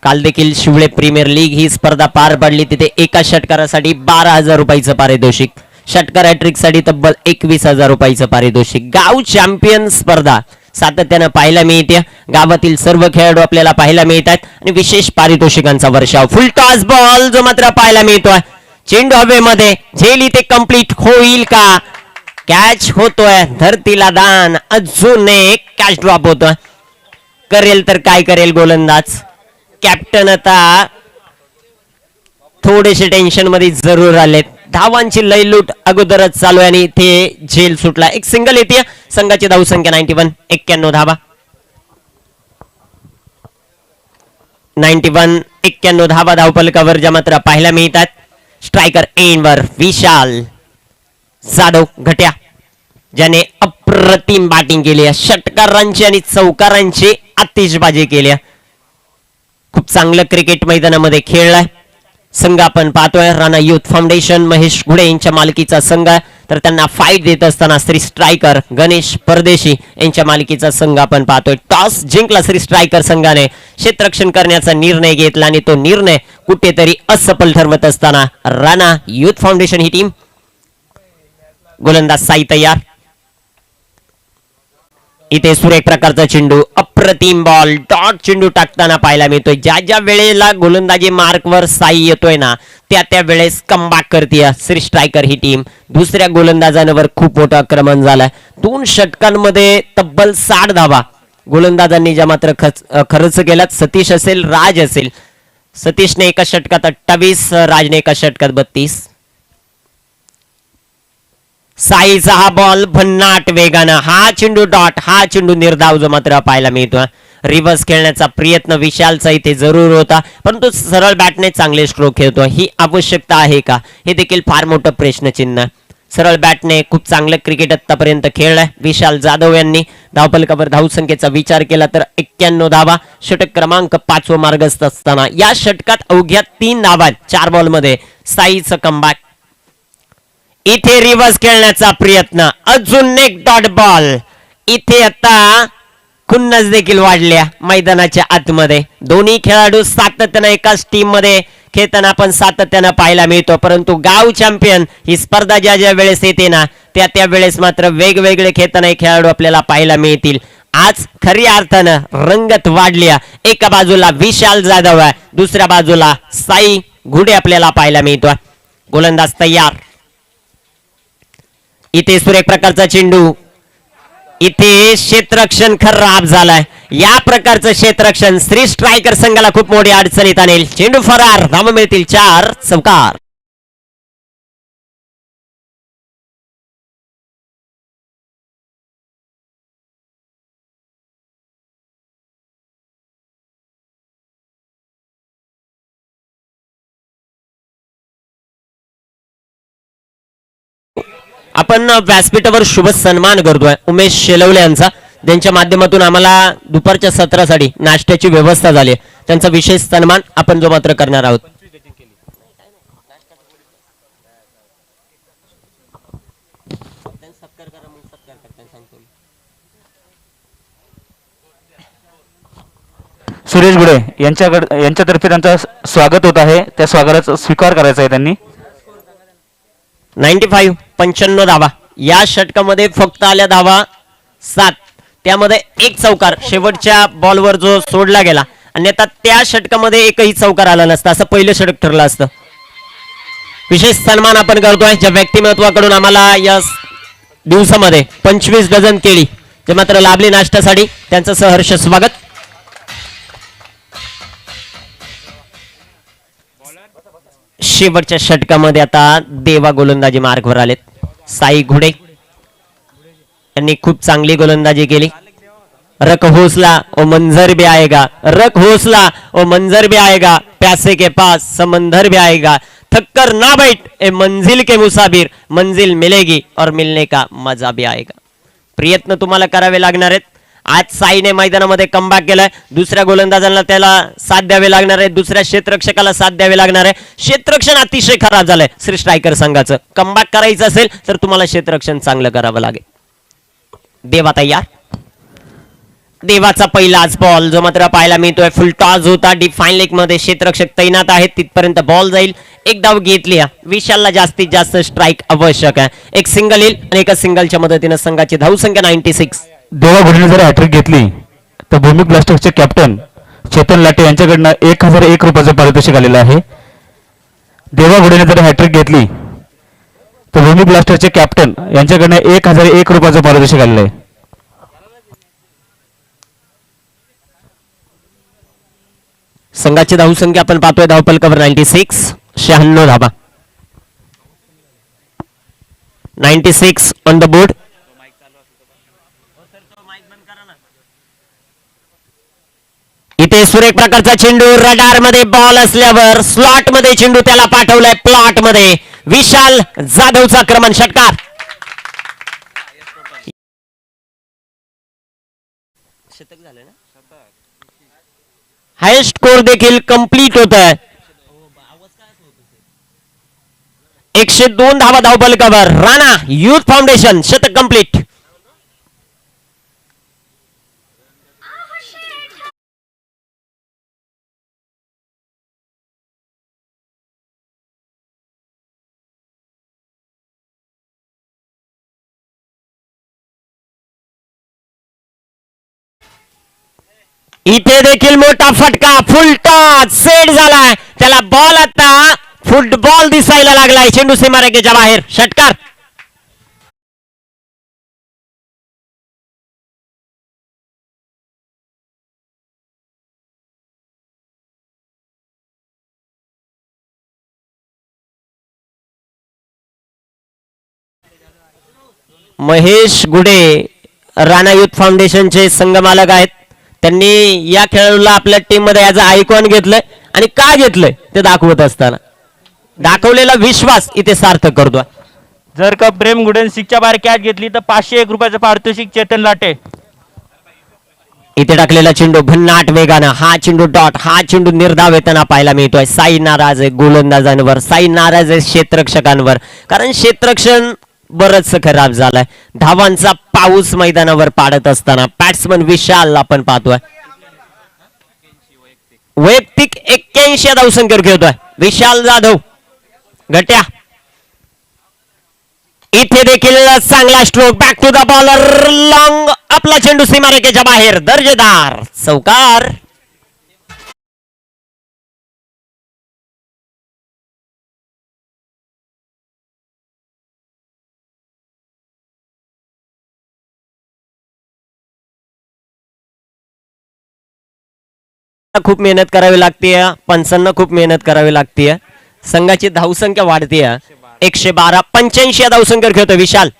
काल देखील शिवळे प्रीमियर लीग ही स्पर्धा पार पडली. तिथे एका षटकारासाठी 12,000 रुपयाचं पारितोषिक, षटकार हॅट्रिक साठी तब्बल 21,000 रुपयाचं पारितोषिक. गाव चॅम्पियन स्पर्धा सातत्यानं पाहायला मिळते. गावातील सर्व खेळाडू आपल्याला पाहायला मिळत आहेत आणि विशेष पारितोषिकांचा वर्षाव. फुल टॉस बॉल जो मात्र पाहायला मिळतोय. चेंडू हवेमध्ये, झेल इथे कंप्लीट होईल का? कॅच होतोय, धरतीला दान. अजून एक कॅच ड्रॉप होतोय. करेल तर काय करेल गोलंदाज. कॅप्टन आता थोडेसे टेन्शन मध्ये जरूर आलेत. धावांची लयलूट अगोदरच चालू आहे आणि इथे झेल सुटला. एक सिंगल येते. संघाची धाव संख्या 91, 91 धावा. 91, 91 धावा धावफलकावर ज्या मात्र पाहायला मिळतात. स्ट्रायकर एंडवर विशाल जाधव घट्या, ज्याने अप्रतिम बॅटिंग केली आहे. षटकारांची आणि चौकारांची आतिषबाजी केली आहे. खूप चांगलं क्रिकेट मैदानामध्ये खेळलाय. संघ आपण पाहतोय राणा युथ फाउंडेशन महेश घुडे यांच्या मालकीचा संघ आहे. तर त्यांना फाईट देत असताना श्री स्ट्रायकर गणेश परदेशी यांच्या मालकीचा संघ आपण पाहतोय. टॉस जिंकला श्री स्ट्रायकर संघाने. क्षेत्ररक्षण करण्याचा निर्णय घेतला आणि तो निर्णय कुठेतरी असफल ठरवत असताना राणा युथ फाउंडेशन ही टीम. गोलंदाज साई तयार. इथे सुरेख प्रकारचा चेंडू, अप्रतिम बॉल, डॉट चेंडू टाकताना पाहायला मिळतोय. ज्या ज्या वेळेला गोलंदाजी मार्कवर साई येतोय ना त्या त्या वेळेस कमबॅक करते श्री स्ट्रायकर ही टीम. दुसऱ्या गोलंदाजांवर खूप मोठं आक्रमण झालंय. 2 षटकांमध्ये तब्बल 60 धावा गोलंदाजांनी ज्या मात्र खर्च केल्यात. सतीश असेल, राज असेल. सतीशने एका षटकात 28, राजने एका षटकात 32. साईचा हा बॉल भन्नाट वेगानं, हा चेंडू डॉट, हा चेंडू निर्धाव जो मात्र पाहायला मिळतो. रिव्हर्स खेळण्याचा प्रयत्न विशालचा इथे जरूर होता, परंतु सरळ बॅटने चांगले स्ट्रोक खेळतो. ही आवश्यकता आहे का, हे देखील फार मोठं प्रश्नचिन्ह. सरळ बॅटने खूप चांगलं क्रिकेट आतापर्यंत खेळलाय विशाल जाधव यांनी. धावफलकावर धावसंख्येचा विचार केला तर 91 धावा. षटक क्रमांक 5 मार्गस्थ असताना या षटकात अवघ्या 3 धावा 4 बॉल मध्ये साईचं कमबॅक. इथे रिव्हर्स खेळण्याचा प्रयत्न, अजून एक डॉट बॉल. इथे आता खुन्नस देखील वाढल्या मैदानाच्या आतमध्ये. दोन्ही खेळाडू सातत्याने एकाच टीम मध्ये खेळताना आपण सातत्यानं पाहायला मिळतो. परंतु गाव चॅम्पियन ही स्पर्धा ज्या ज्या वेळेस येते ना त्या त्या वेळेस मात्र वेगवेगळे खेळताना खेळाडू आपल्याला पाहायला मिळतील. आज खऱ्या अर्थानं रंगत वाढल्या. एका बाजूला विशाल जाधव आहे, दुसऱ्या बाजूला साई घुडे आपल्याला पाहायला मिळतो. गोलंदाज तयार. इथे सुरेख प्रकारचा चेंडू. इथे क्षेत्ररक्षण खराब झालाय. या प्रकारचं क्षेत्ररक्षण श्री स्ट्रायकर संघाला खूप मोठी अडचणीत आणेल. चेंडू फरार, धावा मिळतील 4 चौकार. आपण व्यासपीठावर शुभ सन्मान करतोय उमेश शेलवले यांचा. त्यांच्या माध्यमातून आम्हाला दुपारच्या सत्रासाठी नाश्त्याची व्यवस्था झाली. त्यांचा विशेष सन्मान आपण जो मात्र करणार आहोत. सुरेश गुडे यांच्यातर्फे त्यांचं स्वागत होत आहे. त्या स्वागताचा स्वीकार करायचा आहे त्यांनी. 95 95 धावा या षटकामध्ये फक्त आल्या धावा 7, त्यामध्ये एक चौकार शेवटच्या बॉलवर जो सोडला गेला. अन्यथा त्या षटकामध्ये एकही चौकार आला नसता, असं पहिलं षटक ठरलं असतं. विशेष सन्मान आपण करतोय ज्या व्यक्तिमत्वाकडून आम्हाला या दिवसामध्ये 25 डझन केळी जे मात्र लाभली नाश्त्यासाठी, त्यांचं सहर्ष स्वागत. शेवटच्या षटकामध्ये आता देवा गोलंदाजी मार्गवर आलेत. साई घुडे यांनी खूप चांगली गोलंदाजी केली. रक हौसला ओ मंजर भी आएगा, रक हौसला ओ मंजर भी आएगा, प्यासे के पास समंदर भी आएगा, थक्कर ना बैठ ए मंजिल के मुसाफिर, मंजिल मिलेगी और मिलने का मजा भी आएगा. प्रयत्न तुम्हाला करावे लागणार आहेत. आज साईने मैदानामध्ये कमबॅक केलाय. दुसऱ्या गोलंदाजांना त्याला साथ द्यावे लागणार आहे, दुसऱ्या क्षेत्ररक्षकाला साथ द्यावे लागणार आहे. क्षेत्ररक्षण अतिशय खराब झालंय श्री स्ट्रायकर संघाचं. कमबॅक करायचं असेल तर तुम्हाला क्षेत्ररक्षण चांगलं करावं लागेल. देवा तयार. देवाचा पहिलाच बॉल जो मात्र पाहायला मिळतोय फुल टॉस होता. डिफाईन लेग मध्ये क्षेत्ररक्षक तैनात आहेत, तिथपर्यंत बॉल जाईल. एक धाव घेतली. विशालला जास्तीत जास्त स्ट्राईक आवश्यक आहे. एक सिंगल येईल आणि एका सिंगलच्या मदतीने संघाची धावसंख्या 96. देवा घोडेने जर हॅट्रिक घेतली तर भूमी ब्लास्टर्सचे कॅप्टन चेतन लाटे यांच्याकडनं 1001 रुपयाचं पारितोषिक आलेलं आहे. देवा घोडेने जर हॅट्रिक घेतली तर भूमी ब्लास्टर्सचे कॅप्टन यांच्याकडनं 1001 रुपयाचं पारितोषिक आलेलं आहे. संघाची धावसंख्या आपण पाहतोय धावपलकावर 96. 96 धाबा. 96 ऑन द बोर्ड. इथे सुरेख प्रकारचा चेंडू रडार मध्ये बॉल असल्यावर स्लॉट मध्ये चेंडू त्याला पाठवलाय प्लॉट मध्ये. विशाल जाधवचा क्रमांक षटकार. शतक झालं ना. हायस्ट स्कोर देखील कंप्लीट होत आहे. 102 धावा धावपलकावर. राणा युथ फाउंडेशन शतक कंप्लीट. इथे देखील मोठा फटका. फुल टॉस सेट झालाय. त्याला बॉल आता फुटबॉल दिसायला लागलाय. चेंडू सीमारेषेच्या बाहेर. षटकार. महेश गुडे राणा युथ फाउंडेशनचे संघमालक आहेत. त्यांनी या खेळाडूला आपल्या टीम मध्ये याचा आयकॉन घेतलंय आणि का घेतलंय ते दाखवत असताना दाखवलेला विश्वास इथे सार्थक करतोय. जर का प्रेम गुडेन सिक्सच्या बाहेर कॅच घेतली तर 501 रुपयाचं पारितोषिक चेतन लाटे. इथे टाकलेला चेंडू भन्नाट वेगानं. हा चेंडू डॉट. हा चेंडू निर्धाव येताना पाहायला मिळतोय. साई नाराज आहे गोलंदाजांवर, साई नाराज आहे क्षेत्ररक्षकांवर, कारण क्षेत्ररक्षण बरच खराब झालाय. धावांचा पाऊस मैदानावर पाडत असताना बॅट्समन विशाल आपण पाहतोय वैयक्तिक 81 धावसंख्येवर खेळतोय विशाल जाधव गट्या. इथे देखील चांगला stroke. Back to the bowler. Long. आपला चेंडू सीमारेषेच्या बाहेर. दर्जेदार चौकार. खूप मेहनत करावी लागते. पंचांना खूप मेहनत करावी लागते. संघाची धावसंख्या वाढते. 112. 85 धावसंख्येवर खेळतो विशाल.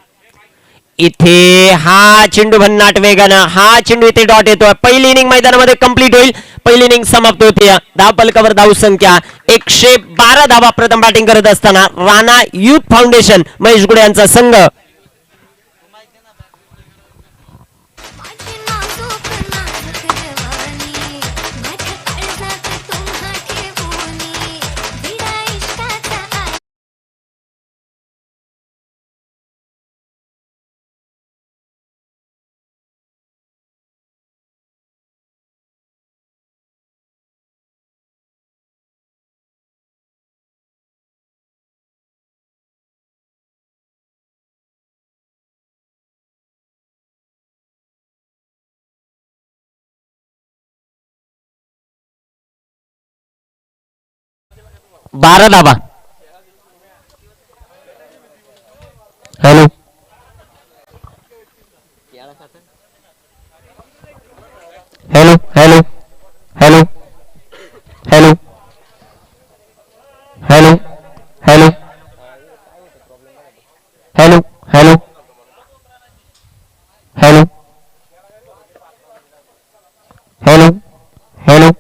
इथे हा चेंडू भन्नाट वेगानं. हा चेंडू इथे डॉट येतोय. पहिली इनिंग मैदानामध्ये कंप्लीट होईल. पहिली इनिंग समाप्त होते. धावपलकावर धावसंख्या 112 धावा. प्रथम बॅटिंग करत असताना राणा युथ फाउंडेशन महेश गुडे यांचा संघ. बारा धाबा. Hello hello hello hello hello hello hello hello hello hello hello hello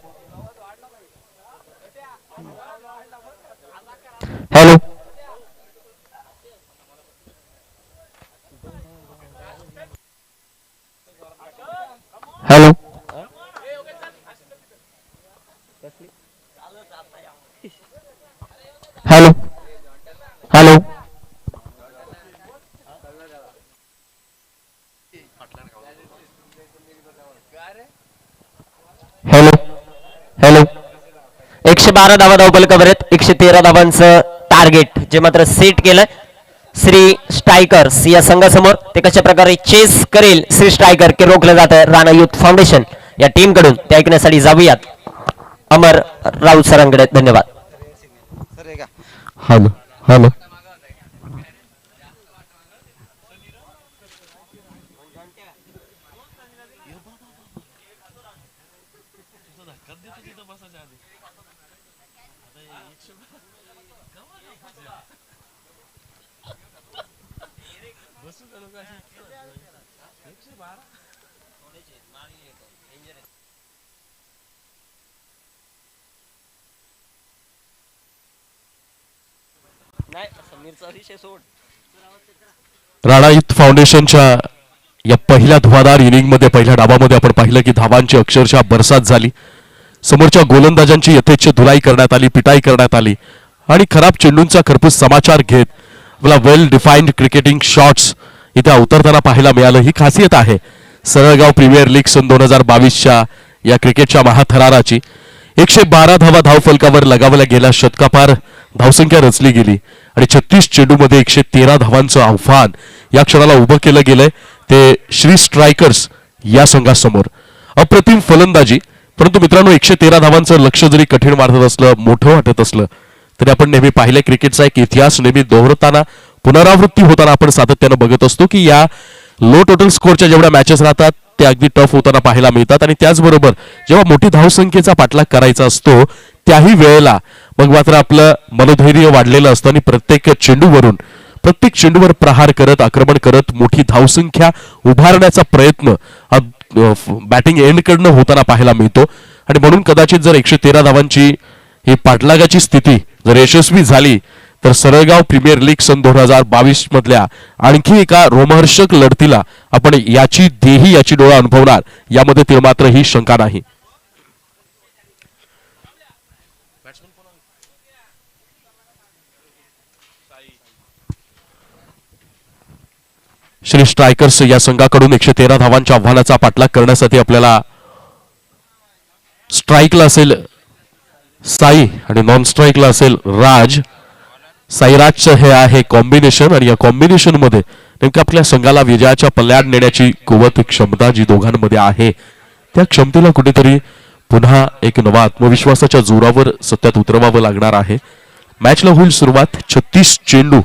hello hello hello 112 धावा धावफलकावर आहेत. 113 धावांचं टार्गेट जे मात्र सेट केलंय श्री स्ट्रायकर्स या संघासमोर. ते कशा प्रकारे चेस करेल श्री स्ट्रायकर के रोखलं जातं राणा युथ फाउंडेशन या टीम कडून ते ऐकण्यासाठी जाऊयात अमर राऊत सरांकडे. धन्यवाद. हॅलो हॅलो राणा युथ फाउंडेशनच्या या पहिल्या धुवाधार इनिंगमध्ये पहिल्या डावामध्ये आपण पाहिलं की धावांची अक्षरशः बरसात झाली. समोरच्या गोलंदाजांची यथेच्छ धुलाई करण्यात आली, पिटाई करण्यात आली आणि खराब चेंडूंचा खरपूस समाचार घेत आपला वेल डिफाईन्ड क्रिकेटिंग शॉट्स इथे अवतरताना पाहायला मिळालं. ही खासियत आहे सरळगाव प्रीमियर लीग सन 2022च्या या क्रिकेटच्या महाथराराची. 112 धावा धावफलकावर लगावल्या गेल्या शतकापार धावसंख्या रचली गेली आणि 36 चेंडूमध्ये 113 धावांचं आव्हान या क्षणाला उभं केलं गेलंय ते श्री स्ट्रायकर्स या संघासमोर. अप्रतिम फलंदाजी, परंतु मित्रांनो 113 धावांचं लक्ष जरी कठीण वाटत असलं, मोठं वाटत असलं तरी आपण नेहमी पाहिलं क्रिकेटचा एक इतिहास नेहमी दोहरताना पुनरावृत्ती होताना आपण सातत्यानं बघत असतो की या लो टोटल स्कोरच्या जेवढ्या मॅचेस राहतात ते अगदी टफ होताना पाहायला मिळतात आणि त्याचबरोबर जेव्हा मोठी धावसंख्येचा पाठलाग करायचा असतो त्याही वेळेला मग मात्र आपलं मनोधैर्य वाढलेलं असतं आणि प्रत्येक चेंडूवर प्रहार करत आक्रमण करत मोठी धावसंख्या उभारण्याचा प्रयत्न बॅटिंग एंड कडनं होताना पाहायला मिळतो. आणि म्हणून कदाचित जर 113 धावांची ही पाठलागाची स्थिती जर यशस्वी झाली तर सरळगाव प्रीमियर लीग सन 2022 मधल्या आणखी एका रोमहर्षक लढतीला आपण याची डोळा अनुभवणार यामध्ये ती मात्र ही शंका नाही. श्री स्ट्रायकर्स या संघाकडून 113 धावांच्या आव्हानाचा पाठलाग करण्यासाठी आपल्याला स्ट्राईकला असेल साई आणि नॉन स्ट्राईकला असेल राज. साईराजचं हे आहे कॉम्बिनेशन आणि या कॉम्बिनेशन मध्ये नेमकं आपल्या संघाला विजयाच्या पल्ल्यात नेण्याची कुवत क्षमता जी दोघांमध्ये आहे त्या क्षमतेला कुठेतरी पुन्हा एक नवा आत्मविश्वासाच्या जोरावर सत्यात उतरवावं लागणार आहे. मॅचला होईल सुरुवात. 36 चेंडू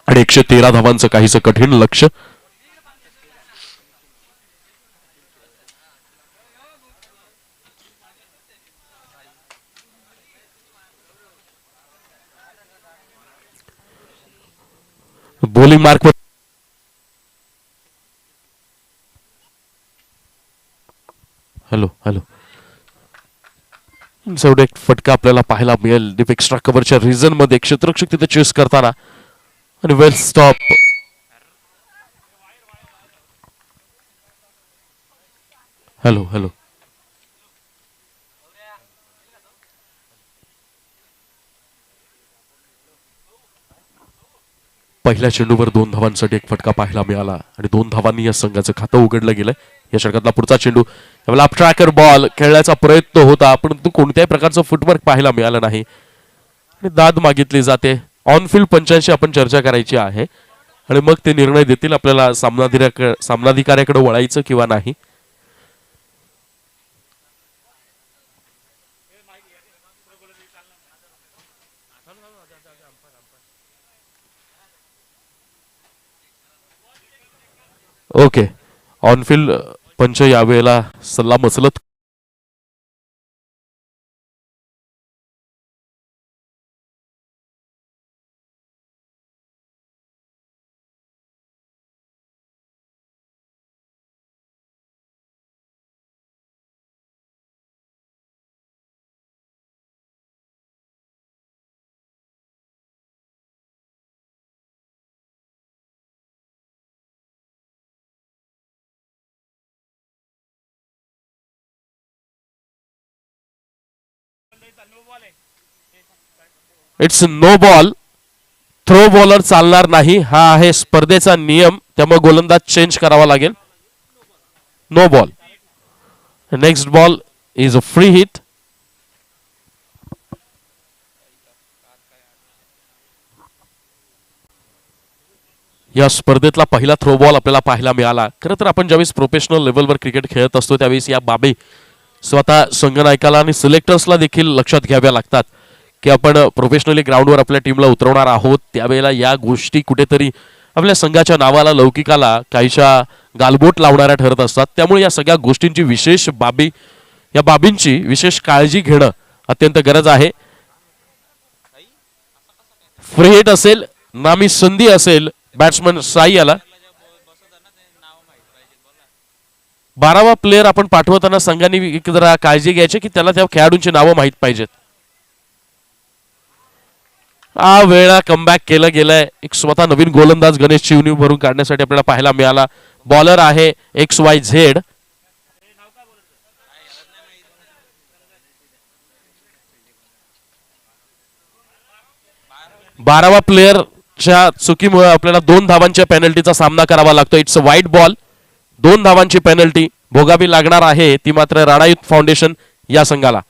आणि 113 धावांचं काहीसं कठीण लक्ष. बॉलिंग मार्क हॅलो हॅलो शेवटी एक फटका आपल्याला पाहायला मिळेल डीप एक्स्ट्रा कव्हरच्या रिजन मध्ये क्षेत्ररक्षक तिथे चेस करताना आणि वेल स्टॉप. हॅलो हॅलो पहिल्या चेंडूवर 2 धावांसाठी एक फटका पाहायला मिळाला आणि 2 धावांनी या संघाचं खातं उघडलं गेलंय. या षटकातला पुढचा चेंडू यावेळेला ट्रॅकर बॉल खेळण्याचा प्रयत्न होता परंतु कोणत्याही प्रकारचं फुटवर्क पाहायला मिळालं नाही आणि दाद मागितली जाते. ऑन फील्ड पंचांशी आपण चर्चा करायची आहे आणि मग ते निर्णय देतील आपल्याला सामनाधिकाऱ्याकडे वळायचं किंवा नाही. ओके ऑनफिल्ड पंच यावेळेला सल्ला मसलत it's no ball. Throw bowler चालणार नाही हा आहे स्पर्धेचा नियम त्यामुळे गोलंदाज चेंज करावा लागेल. No ball. Next ball is a free hit. या स्पर्धेतला पहिला थ्रो बॉल आपल्याला पाहायला मिळाला. खरं तर आपण ज्यावेळेस प्रोफेशनल लेवलवर क्रिकेट खेळत असतो त्यावेळेस या बाबी स्वतः संघनायकाला आणि सिलेक्टर्सला देखील लक्षात घ्याव्या लागतात की आपण प्रोफेशनली ग्राउंडवर आपल्या टीमला उतरवणार आहोत. त्यावेळेला या गोष्टी कुठेतरी आपल्या संघाच्या नावाला लौकिकाला काहीशा गालबोट लावणाऱ्या ठरत असतात. त्यामुळे या सगळ्या गोष्टींची विशेष या बाबींची विशेष काळजी घेणं अत्यंत गरज आहे. फ्री हिट असेल, नामी संधी असेल, बॅट्समन साई आला. 12वा प्लेअर आपण पाठवताना संघाने जरा काळजी घ्यायची की त्याला त्या खेळाडूंची नावं माहीत पाहिजेत. वेळा कमबॅक केलं गेलंय. एक स्वतः नवीन गोलंदाज गणेश चिवणी भरून काढण्यासाठी आपल्याला पाहायला मिळाला. बॉलर आहे XYZ. 12वा प्लेअरच्या चुकीमुळे आपल्याला 2 धावांच्या पेनल्टीचा सामना करावा लागतो. इट्स अ वाईट बॉल. 2 धावांची पेनल्टी भोगावी लागणार आहे, ती मात्र राणायुथ फाउंडेशन या संघाला.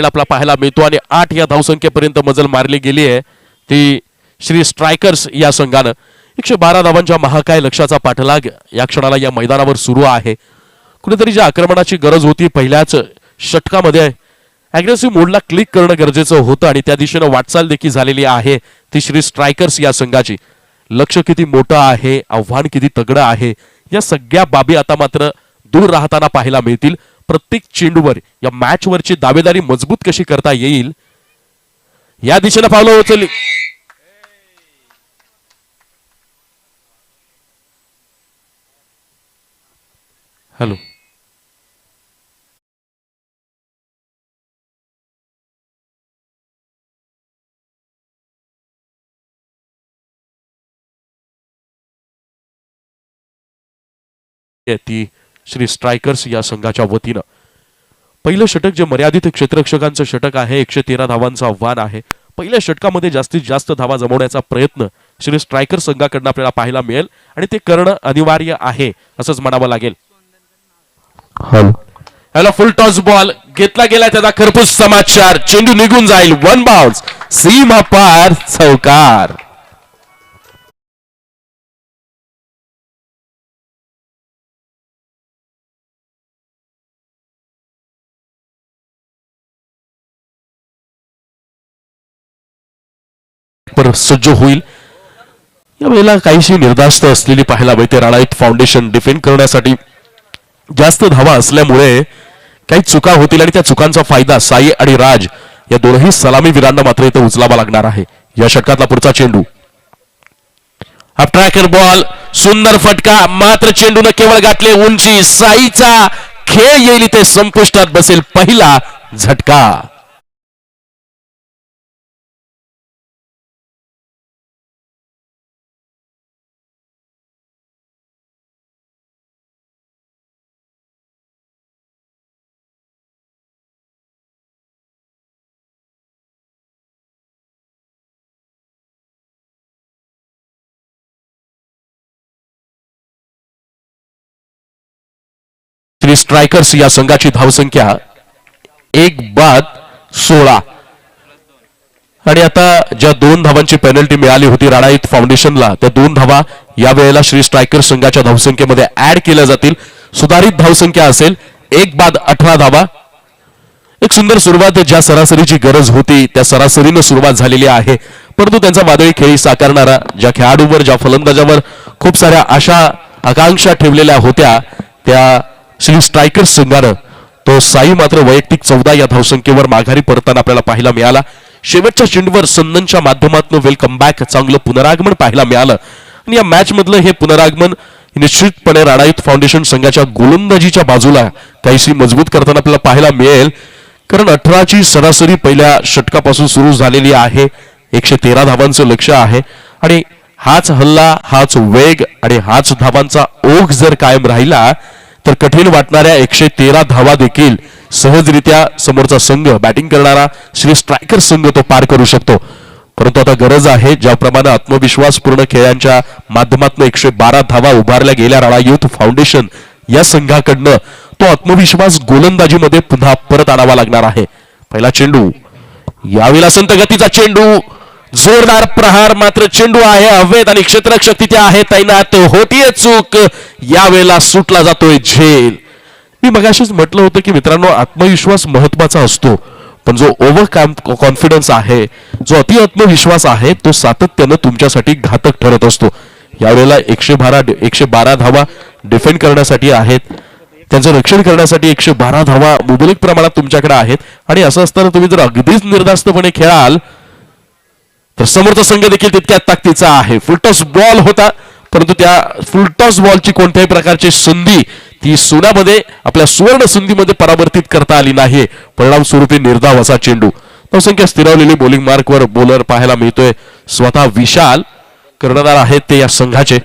आपला पाहायला मिळतो आणि 8 या धावसंख्येपर्यंत मजल मारली गेली आहे ती श्री स्ट्रायकर्स या संघानं. 112 धावांच्या महाकाय लक्ष्याचा पाठलाग या क्षणाला या मैदानावर सुरू आहे. कुठेतरी ज्या आक्रमणाची गरज होती पहिल्याच षटकामध्ये अग्रेसिव्ह मोडला क्लिक करणं गरजेचं होतं आणि त्या दिशेनं वाटचाल देखील झालेली आहे ती श्री स्ट्रायकर्स या संघाची. लक्ष किती मोठं आहे, आव्हान किती तगडं आहे, या सगळ्या बाबी आता मात्र दूर राहताना पाहायला मिळतील. प्रत्येक चेंडूवर या मॅचवरची दावेदारी मजबूत कशी करता येईल या दिशेनं पावलं उचलली. हॅलो, ती श्री स्ट्रायकर्स या संघाच्या वतीनं पहिलं षटक जे मर्यादित क्षेत्ररक्षकांचं षटक आहे. 113 धावांचं आव्हान आहे. पहिल्या षटकामध्ये जास्तीत जास्त धावा जमवण्याचा प्रयत्न श्री स्ट्रायकर्स संघाकडनं आपल्याला पाहायला मिळेल आणि ते करणं अनिवार्य आहे असंच म्हणावं लागेल. हॅलो, फुल टॉस बॉल घेतला गेला, त्याचा खरपूस समाचार. चेंडू निघून जाईल. 1 बाउन्स, सीमा पार, चौकार. सज्ज होईल. या वेळेला काहीशी निर्धास्त असलेली पाहायला मिळते. राणायुथ फाउंडेशन डिफेंड करण्यासाठी जास्त धावा असल्यामुळे काही चुका होतील आणि त्या चुकांचा फायदा साई आणि राज या दोनही सलामीवीरांना मात्र इथे उचलावा लागणार आहे. या षटकातला पुढचा चेंडू, हा ट्रॅकर बॉल, सुंदर फटका, मात्र चेंडूने केवळ गाठले उंची. साईचा खेळ येईल इथे संपुष्टात बसेल. पहिला झटका. श्री स्ट्रायकर्स या संघाची धावसंख्या 1 बाद 16 आणि आता ज्या 2 धावांची पेनल्टी मिळाली होती राणायुथ फाउंडेशनला, त्या 2 धावा या वेळेला श्री स्ट्रायकर्स संघाच्या धावसंख्येमध्ये ऍड केल्या जातील. सुधारित धावसंख्या असेल 1 बाद 18 धावा. एक सुंदर सुरुवात, ज्या सरासरीची गरज होती त्या सरासरीनं सुरुवात झालेली आहे. परंतु त्यांचा वादळी खेळी साकारणारा ज्या खेळाडूवर, ज्या फलंदाजावर खूप साऱ्या आशा आकांक्षा ठेवलेल्या होत्या त्या श्री स्ट्रायकर्स संघानं तो साई मात्र वैयक्तिक 14 या धावसंख्येवर माघारी परतताना आपल्याला पाहायला मिळाला. शेवटच्या चेंडूवर संदनच्या माध्यमातून वेलकम बॅक, चांगलं पुनरागमन पाहायला मिळालं आणि या मॅच मधलं हे पुनरागमन निश्चितपणे राणायुथ फाउंडेशन संघाच्या गोलंदाजीच्या बाजूला काहीशी मजबूत करताना आपल्याला पाहायला मिळेल. कारण 18ची सरासरी पहिल्या षटकापासून सुरू झालेली आहे. 113 धावांचं लक्ष्य आहे आणि हाच हल्ला, हाच वेग आणि हाच धावांचा ओघ जर कायम राहिला तर कठीण वाटणाऱ्या 113 धावा देखील सहजरित्या समोरचा संघ बॅटिंग करणारा श्री स्ट्रायकर संघ तो पार करू शकतो. परंतु आता गरज आहे ज्याप्रमाणे आत्मविश्वासपूर्ण खेळांच्या माध्यमातून 112 धावा उभारल्या गेल्या राणा युथ फाउंडेशन या संघाकडनं तो आत्मविश्वास गोलंदाजीमध्ये पुन्हा परत आणावा लागणार आहे. पहिला चेंडू, यावेळेला संत गतीचा चेंडू, जोरदार प्रहार, मात्र चेंडू आहे हवेत आणि क्षेत्ररक्षक तिथे आहे तैनात. होतीये चूक, यावेळेला सुटला जातोय झेल. मी मगाशीच म्हटलं होतं की मित्रांनो, आत्मविश्वास महत्वाचा असतो, पण जो ओव्हर कॉन्फिडन्स आहे, जो अति आत्मविश्वास आहे, तो सातत्यानं तुमच्यासाठी घातक ठरत असतो. यावेळेला 112 धावा डिफेंड करण्यासाठी आहेत, त्यांचं रक्षण करण्यासाठी 112 धावा मुबलक प्रमाणात तुमच्याकडे आहेत. आणि असं असताना तुम्ही जर अगदीच निर्धास्तपणे खेळाल तर समोरचा संघ देखील तितक्याच ताकदीचा आहे. फुलटॉस बॉल होता, परंतु त्या फुलटॉस बॉलची कोणत्याही प्रकारची संधी ती सोन्यामध्ये, आपल्या सुवर्ण संधीमध्ये परावर्तित करता आली नाही. परिणाम स्वरूपी निर्धाव असा चेंडू. धावसंख्या स्थिरावलेली बॉलिंग मार्कवर बॉलर पाहायला मिळतोय. स्वतः विशाल कर्णधार आहेत ते या संघाचे.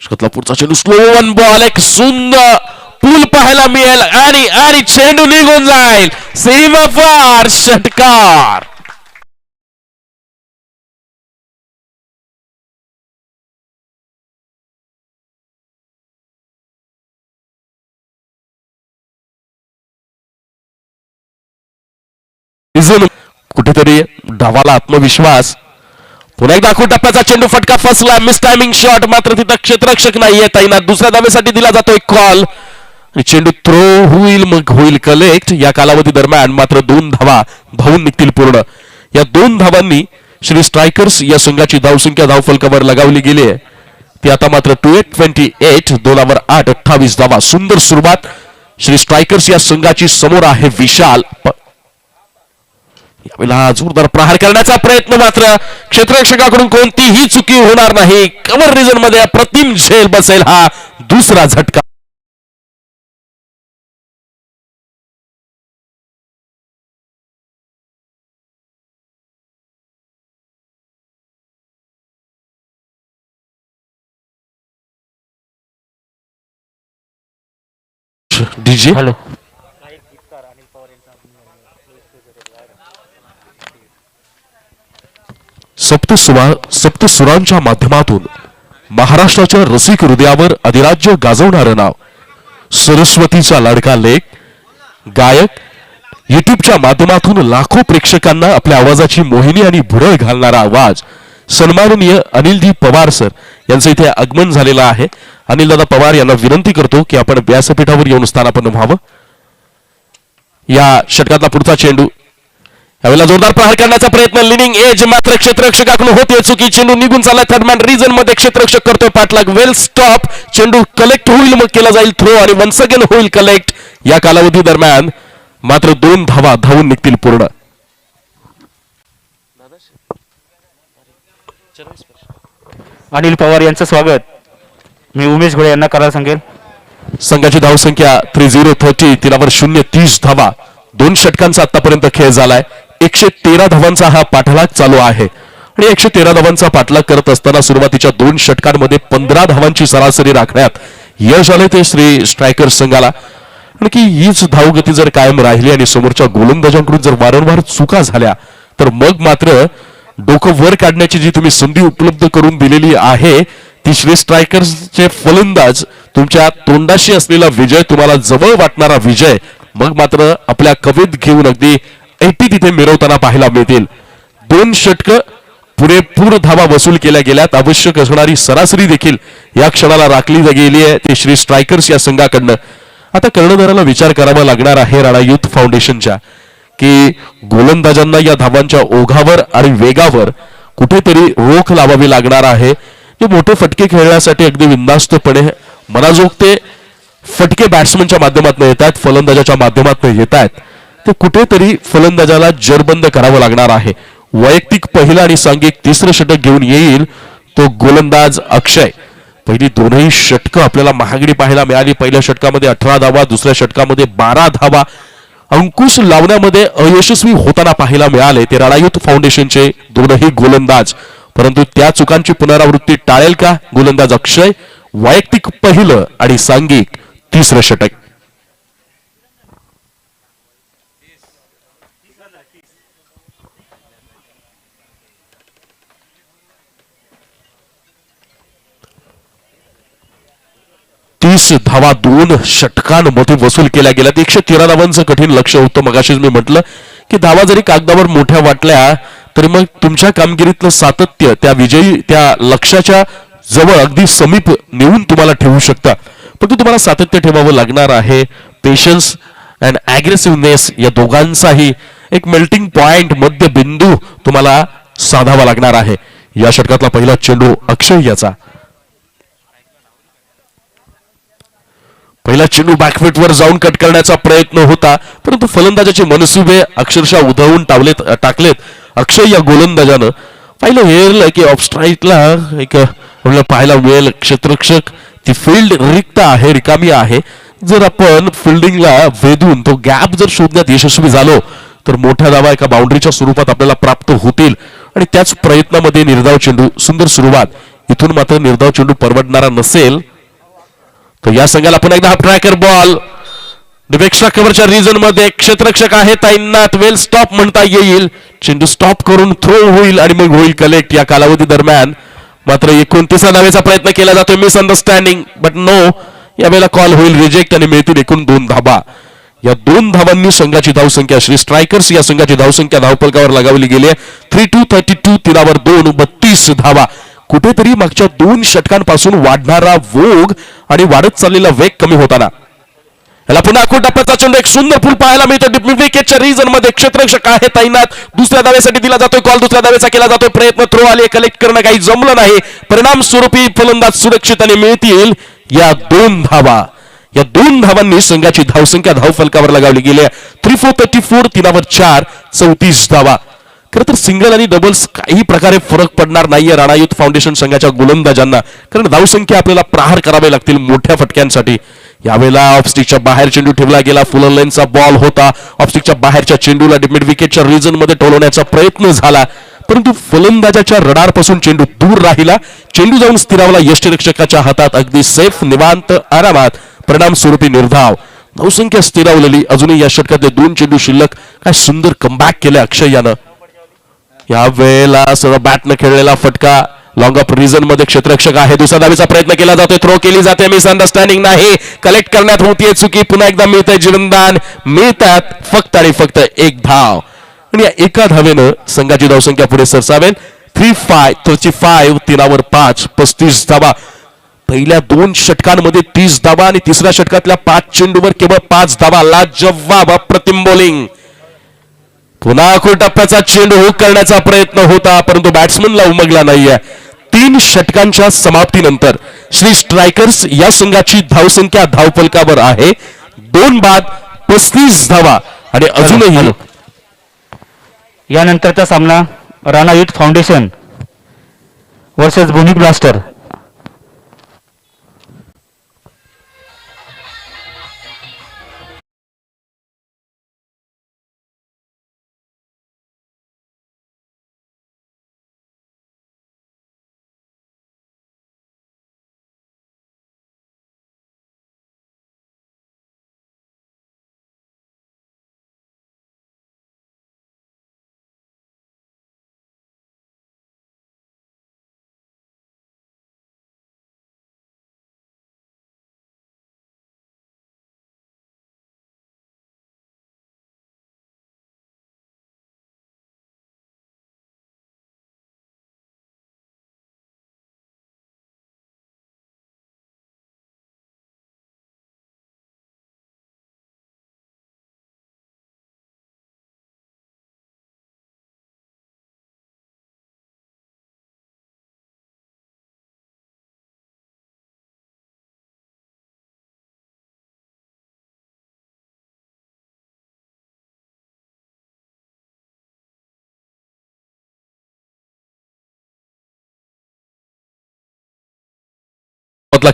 पुढचा चेंडू, स्लो वन बॉल, एक सुंदर पूल पाहायला मिळेल आणि चेंडू निघून जाईल. सीमा पार षटकार. कुठेतरी डावाला आत्मविश्वास. पुन्हा एकदा आखून टप्प्याचा चेंडू, फटका फसला, मिस टायमिंग शॉट, मात्र तिथं क्षेत्ररक्षक नाहीये तैनात. दुसऱ्या धावेसाठी दिला जातोय कॉल आणि चेंडू थ्रो होईल, मग होईल कलेक्ट. या कालावधी दरम्यान मात्र 2 धावा धावून निघतील पूर्ण. या 2 धावांनी श्री स्ट्रायकर्स या संघाची धावसंख्या धावफलकावर लगावली गेली आहे. ती आता मात्र 228, 2 8, 28 धावा. सुंदर सुरुवात श्री स्ट्रायकर्स या संघाची. समोर आहे विशाल. यावेळेला जोरदार प्रहार करण्याचा प्रयत्न, मात्र क्षेत्ररक्षकाकडून कोणतीही चुकी होणार नाही. कव्हर रिजन मध्ये अप्रतिम झेल बसेल हा दुसरा झटका. डीजे हॅलो, सप्तसुरांच्या माध्यमातून महाराष्ट्राच्या रसिक हृदयावर अधिराज्य गाजवणारं नाव, सरस्वतीचा लाडका लेख, गायक, युट्यूबच्या माध्यमातून लाखो प्रेक्षकांना आपल्या आवाजाची मोहिनी आणि भुरळ घालणारा आवाज, सन्माननीय अनिलजी पवार सर यांचं इथे आगमन झालेलं आहे. अनिलदादा पवार यांना विनंती करतो की आपण व्यासपीठावर येऊन स्थानापन्न व्हावं. या षटकातला पुढचा चेंडू, यावेळेला जोरदार प्रहार करण्याचा प्रयत्न, लिनिंग एज, मात्र क्षेत्ररक्षकाकडून होते चुकी. चेंडू निघून चालला थर्डमॅन रिजन मध्ये. क्षेत्ररक्षक करतोय पाठलाग. वेल स्टॉप. चेंडू कलेक्ट होईल, मग केला जाईल थ्रो आणि वन्स अगेन होईल कलेक्ट. या कालावधी दरम्यान मात्र 2 धावा धावून निघतील पूर्ण. अनिल पवार यांचं स्वागत मी उमेश घोडे यांना करायला सांगेल. संघाची धावसंख्या 3030, तिलावर 030 धावा. 2 षटकांचा आतापर्यंत खेळ झालाय. 113 धावांचा हा पाठलाग चालू आहे आणि 113 धावांचा पाठलाग करत असताना सुरुवातीच्या 2 षटकांमध्ये 15 धावांची सरासरी राखण्यात यश आले ते श्री स्ट्रायकर्स संघाला. आणखी हीच धावगती जर कायम राहिली आणि समोरच्या गोलंदाजांकडून जर वारंवार चुका झाल्या तर मग मात्र डोकं वर काढण्याची जी तुम्ही संधी उपलब्ध करून दिलेली आहे ती श्री स्ट्रायकर्सचे फलंदाज तुमच्या तोंडाशी असलेला विजय, तुम्हाला जवळ वाटणारा विजय, मग मात्र आपल्या कवेत घेऊन अगदी 80 तिथे मिरवताना पाहायला मिळतील. 2 षटक पुरेपूर धावा वसूल केल्या गेल्यात. आवश्यक असणारी सरासरी देखील या क्षणाला राखली गेली आहे ते श्री स्ट्रायकर्स या संघाकडनं. आता कर्णधाराला विचार करावा लागणार आहे राणा युथ फाउंडेशनच्या की गोलंदाजांना या धावांच्या ओघावर आणि वेगावर कुठेतरी रोख लावावी लागणार आहे. ते मोठे फटके खेळण्यासाठी अगदी बिनधास्तपणे मनाजोगते फटके बॅट्समनच्या माध्यमातून येत आहेत, फलंदाजाच्या माध्यमातून येत आहेत. ते कुठेतरी फलंदाजाला जरबंद करावं लागणार आहे. वैयक्तिक पहिला आणि सांघिक 3रं षटक घेऊन येईल तो गोलंदाज अक्षय. पहिली 2ही षटकं आपल्याला महागडी पाहायला मिळाली. पहिल्या षटकामध्ये 18 धावा, दुसऱ्या षटकामध्ये 12 धावा. अंकुश लावण्यामध्ये अयशस्वी होताना पाहायला मिळाले ते राणा युथ फाउंडेशनचे 2ही गोलंदाज. परंतु त्या चुकांची पुनरावृत्ती टाळेल का गोलंदाज अक्षय? वैयक्तिक पहिलं आणि सांघिक तिसरं षटक. धावा 2 षटकांमध्ये वसूल केल्या गेल्यात. 113 धावांचं कठीण लक्ष होतं. मगाशीच मी म्हटलं की धावा जरी कागदावर मोठ्या वाटल्या तरी मग तुमच्या कामगिरीतलं सातत्य त्या विजयी त्या लक्ष्याच्या जवळ अगदी समीप नेऊन तुम्हाला ठेवू शकता. फक्त तुम्हाला सातत्य ठेवावं लागणार आहे. पेशन्स अँड ॲग्रेसिव्हनेस या दोघांचाही एक मेल्टिंग पॉइंट मध्यबिंदू तुम्हाला साधावा लागणार आहे. या षटकातला पहिला चेंडू अक्षय याचा. पहिला चेंडू बॅकफुटवर जाऊन कट करण्याचा प्रयत्न होता परंतु फलंदाजाचे मनसुबे अक्षरशः उधळून टाकलेत अक्षय या गोलंदाजानं. पाहिलं हेरलं की ऑफ स्ट्राईकला एक पाहायला मिळेल क्षेत्ररक्षक ती फील्ड रिक्त आहे रिकामी आहे. जर आपण फिल्डिंगला वेधून तो गॅप जर शोधण्यात यशस्वी झालो तर मोठ्या धावा एका बाउंड्रीच्या स्वरूपात आपल्याला प्राप्त होतील आणि त्याच प्रयत्नामध्ये निर्धाव चेंडू सुंदर सुरुवात. इथून मात्र निर्धाव चेंडू परवडणारा नसेल. तर या संघाला पुन्हा एकदा हा ट्रॅकर बॉल डिफेक्स्ट्रा कव्हरच्या रिजन मध्ये क्षेत्ररक्षक आहे तैनात. वेल स्टॉप म्हणता येईल. चेंडू स्टॉप करून थ्रो होईल आणि मग होईल कलेक्ट. या कालावधी दरम्यान मात्र 29 धावेचा प्रयत्न केला जातोय. Misunderstanding but no. यावेळेला कॉल होईल रिजेक्ट आणि मिळतील एकूण 2 धावा. या 2 धावांनी संघाची धावसंख्या श्री स्ट्रायकर्स या संघाची धावसंख्या धावफलकावर लगावली गेली आहे. 3-2-32 तीरावर 2 32 धावा. कुठेतरी मागच्या 2 षटकांपासून वाढणारा वोग आणि वाढत चाललेला वेग कमी होताना याला पुन्हा आखून टप्प्याचा चेंडू एक सुंदर फुल पाहायला मिळतो. विकेटच्या रिजन मध्ये क्षेत्ररक्षक आहे तैनात. दुसऱ्या धावेसाठी दिला जातोय कॉल. दुसऱ्या धावेचा केला जातोय प्रयत्न. थ्रो आले कलेक्ट करणं काही जमलं नाही. परिणाम स्वरूपी फलंदाज सुरक्षित आणि मिळतील या 2 धावा. या 2 धावांनी संघाची धावसंख्या धावफलकावर लगावली गेली आहे. 3-4-34 तीनावर 4 34 धावा. खरं तर सिंगल आणि डबल्स काही प्रकारे फरक पडणार नाहीये राणा युथ फाउंडेशन संघाच्या गोलंदाजांना. कारण धावसंख्या आपल्याला प्रहार करावे लागतील मोठ्या फटक्यांसाठी. यावेळेला ऑफस्टिकच्या बाहेर चेंडू ठेवला गेला. फुल लाईनचा बॉल होता. ऑफस्टिकच्या बाहेरच्या चेंडूला मिड विकेटच्या रिजन मध्ये टोलवण्याचा प्रयत्न झाला परंतु फलंदाजाच्या रडारपासून चेंडू दूर राहिला. चेंडू जाऊन स्थिरावला यष्टिरक्षकाच्या हातात अगदी सेफ निवांत आरामात. परिणाम स्वरूपी निर्धाव. धावसंख्या स्थिरावलेली. अजूनही या षटकातले 2 चेंडू शिल्लक. काय सुंदर कमबॅक केले अक्षय यानं. या वेळेला सरळ बॅटनं खेळलेला फटका लॉंग ऑफ रिजन मध्ये क्षेत्ररक्षक आहे. दुसऱ्या धावेचा प्रयत्न केला जातोय. थ्रो केली जाते. मिसअंडरस्टँडिंग नाही. कलेक्ट करण्यात होतीये चुकी. पुन्हा एकदा मिळतंय जीवनदान. मिळतात फक्त आणि फक्त 1 धाव आणि या एका धावेनं संघाची धावसंख्या पुढे सरसावेल. 3-5 तीनावर 5 35 धावा. पहिल्या 2 षटकांमध्ये 30 धावा आणि तिसऱ्या षटकातल्या 5 चेंडूवर केवळ 5 धावा. लाजवाब अप्रतिम बॉलिंग. पुन्हा आखून टप्प्याचा चेंडू हुक करण्याचा प्रयत्न होता परंतु बॅट्समनला उमगला नाहीये. 3 षटकांच्या समाप्तीनंतर श्री स्ट्रायकर्स या संघाची धावसंख्या धावफलकावर आहे 2 बाद 35 धावा आणि अजूनही यानंतरचा सामना राणा युथ फाउंडेशन वर्सेस भूमी ब्लास्टर.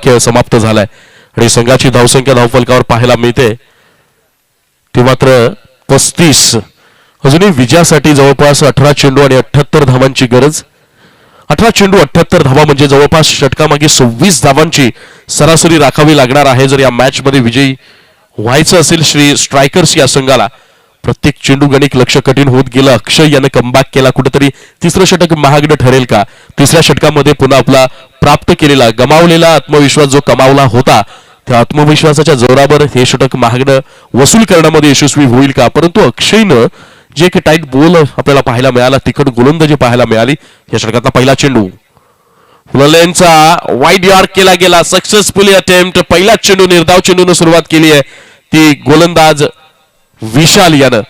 खेळ समाप्त झालाय आणि संघाची धावसंख्या धावफलकावर पाहायला मिळते ती मात्र 35. अजूनही विजयासाठी जवळपास 18 चेंडू आणि 78 धावांची गरज. 18 चेंडू 78 धावा म्हणजे जवळपास षटकामागे 26 धावांची सरासरी राखावी लागणार आहे जर या मॅच मध्ये विजयी व्हायचं असेल श्री स्ट्रायकर्स या संघाला. प्रत्येक चेंडू गणिक लक्ष कठीण होत गेलं. अक्षय याने कमबॅक केला. कुठेतरी तिसरं षटक महागडं ठरेल का? तिसऱ्या षटकामध्ये पुन्हा आपला प्राप्त केलेला गमावलेला आत्मविश्वास जो कमावला होता त्या आत्मविश्वासाच्या जोरावर हे षटक महागडं वसूल करण्यामध्ये यशस्वी होईल का? परंतु अक्षयनं जे एक टाईट बॉल आपल्याला पाहायला मिळाला, तिकड गोलंदाजी पाहायला मिळाली. या षटकातला पहिला चेंडू फुललेंचा वाईड यॉर्क केला गेला. Successfully attempt. पहिला चेंडू निर्धाव चेंडूने सुरुवात केली आहे ती गोलंदाज विशाल यानं.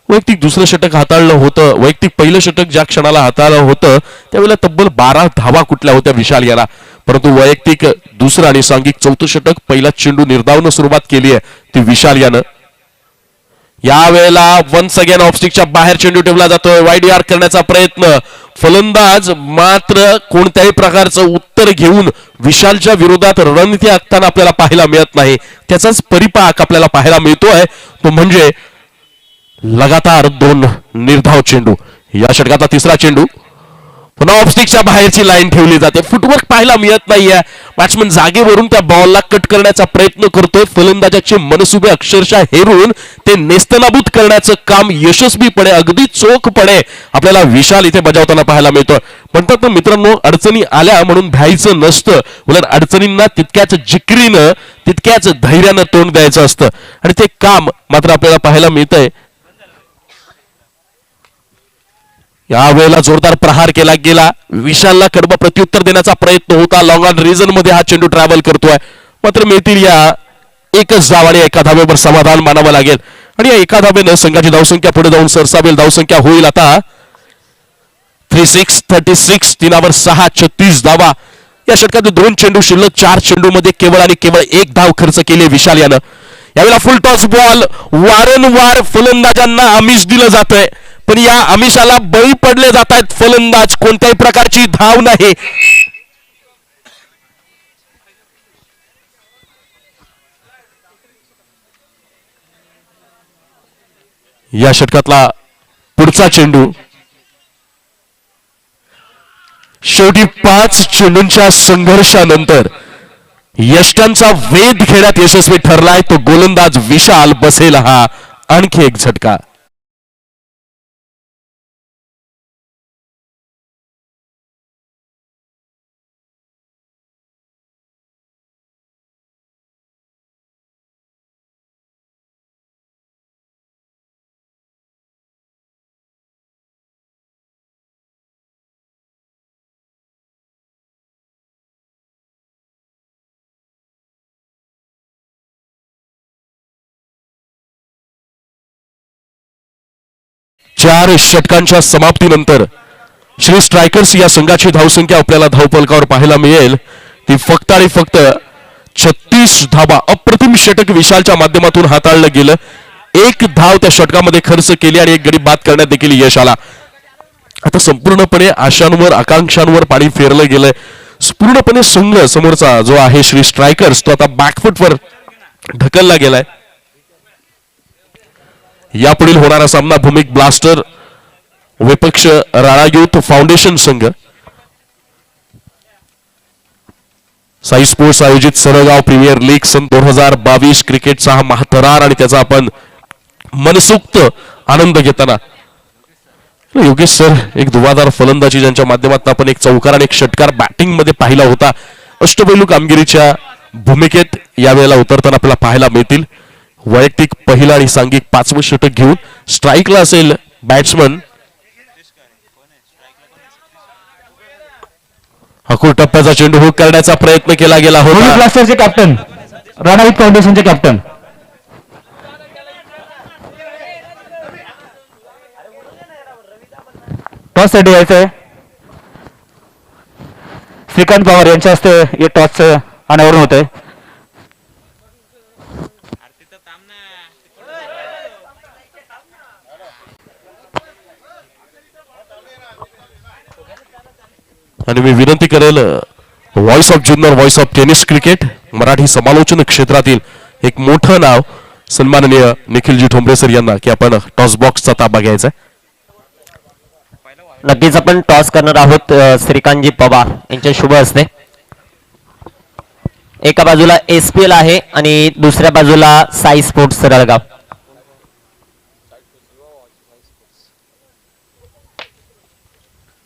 वैयक्तिक दुसरं षटक हाताळलं होतं. वैयक्तिक पहिलं षटक ज्या क्षणाला हाताळलं होतं त्यावेळेला तब्बल 12 धावा कुठल्या होत्या विशाल याला. परंतु वैयक्तिक दुसरं आणि सांघिक चौथं षटक पहिला चेंडू निर्धावनं सुरुवात केली आहे ती विशाल यानं. यावेळेला वन्स अगेन ऑफस्टिकच्या बाहेर चेंडू ठेवला जातोय. वाईड यॉर्क करण्याचा प्रयत्न. फलंदाज मात्र कोणत्याही प्रकारचं उत्तर घेऊन विशालच्या विरोधात रणनीती आखताना आपल्याला पाहायला मिळत नाही. त्याचाच परिपाक आपल्याला पाहायला मिळतोय तो म्हणजे लगातार 2 निर्धाव चेंडू. या षटकातला तिसरा चेंडू पुन्हा ऑफस्टिकच्या बाहेरची लाईन ठेवली जाते. फुटवर्क पाहायला मिळत नाहीये. बॅट्समन जागेवरून त्या बॉलला कट करण्याचा प्रयत्न करतोय. फलंदाजाचे मनसुबे अक्षरशः हेरून ते नेस्तनाबूत करण्याचं काम यशस्वीपणे अगदी चोखपणे आपल्याला विशाल इथे बजावताना पाहायला मिळतोय. म्हणतात ना मित्रांनो, अडचणी आल्या म्हणून भ्यायचं नसतं, उलट अडचणींना तितक्याच जिकरीनं तितक्याच धैर्यानं तोंड द्यायचं असतं आणि ते काम मात्र आपल्याला पाहायला मिळतंय. यावेळेला जोरदार प्रहार केला गेला. विशालला कडबा प्रत्युत्तर देण्याचा प्रयत्न होता. लॉंग ऑन रिझन मध्ये हा चेंडू ट्रॅव्हल करतोय. मात्र मिळतील या एकच धाव आणि एका धावेवर समाधान मानावं लागेल आणि या एका धावेनं संघाची धावसंख्या पुढे जाऊन सरसावेल. धावसंख्या होईल आता 36 3 6 36 धावा. या षटकात 2 चेंडू शिल्लक. 4 चेंडू मध्ये केवळ आणि केवळ 1 धाव खर्च केली विशाल यानं. यावेळेला फुल टॉस बॉल. वारंवार फलंदाजांना आमिष दिलं जातंय पण या आमिषाला बळी पडले जात आहेत फलंदाज. कोणत्याही प्रकारची धाव नाही. या षटकातला पुढचा चेंडू शेवटी 5 चेंडूंच्या संघर्षानंतर यष्टांचा वेध घेण्यात यशस्वी ठरलाय तो गोलंदाज विशाल. बसेल हा आणखी एक झटका. चार षटकांच्या समाप्तीनंतर श्री स्ट्रायकर्स या संघाची धावसंख्या आपल्याला धावफलकावर पाहायला मिळेल ती फक्त आणि फक्त 36 धावा. अप्रतिम षटक विशालच्या माध्यमातून हाताळलं गेलं. 1 धाव त्या षटकामध्ये खर्च केली आणि 1 गडी बाद करण्यात देखील यश आला. आता संपूर्णपणे आशांवर आकांक्षांवर पाणी फेरलं गेलंय. पूर्णपणे संघ समोरचा जो आहे श्री स्ट्रायकर्स तो आता बॅकफुटवर ढकलला गेलाय. यापुढील होणारा सामना भूमिक ब्लास्टर विपक्ष राणा युथ फाउंडेशन संघ. साई स्पोर्ट्स आयोजित सरगाव प्रीमियर लीग सन 2022 क्रिकेटचा हा महाथरार आणि त्याचा आपण मनसोक्त आनंद घेताना योगेश सर एक धुवाधार फलंदाजी ज्यांच्या माध्यमातून आपण एक चौकार आणि एक षटकार बॅटिंग मध्ये पाहिला होता. अष्टपैलू कामगिरीच्या भूमिकेत यावेळेला उतरताना आपल्याला पाहायला मिळतील. वैयक्तिक पहिला आणि सांघिक 5वं षटक घेऊन स्ट्राईकला असेल बॅट्समन. हकूर टप्प्याचा चेंडू हुक करण्याचा प्रयत्न केला गेला होता. ब्लास्टरचे कॅप्टन राणा युथ फाउंडेशनचे कॅप्टन टॉस साठी यायचंय. श्रीकांत पवार यांच्या हस्ते या टॉसचं अनावरण होत आहे. आणि मी विनंती करेल voice of Junnar voice of tennis cricket Marathi समालोचन क्षेत्रातील एक मोठं नाव सन्माननीय निखिलजी ठोंबरे सर यांना की आपण टॉस बॉक्सचा ताबा घ्यायचा आहे. नक्कीच आपण टॉस करणार आहोत श्रीकांतजी पवार यांच्या शुभ हस्ते. एका बाजूला SPL आहे आणि दुसऱ्या बाजूला साई स्पोर्ट्स सरळगाव.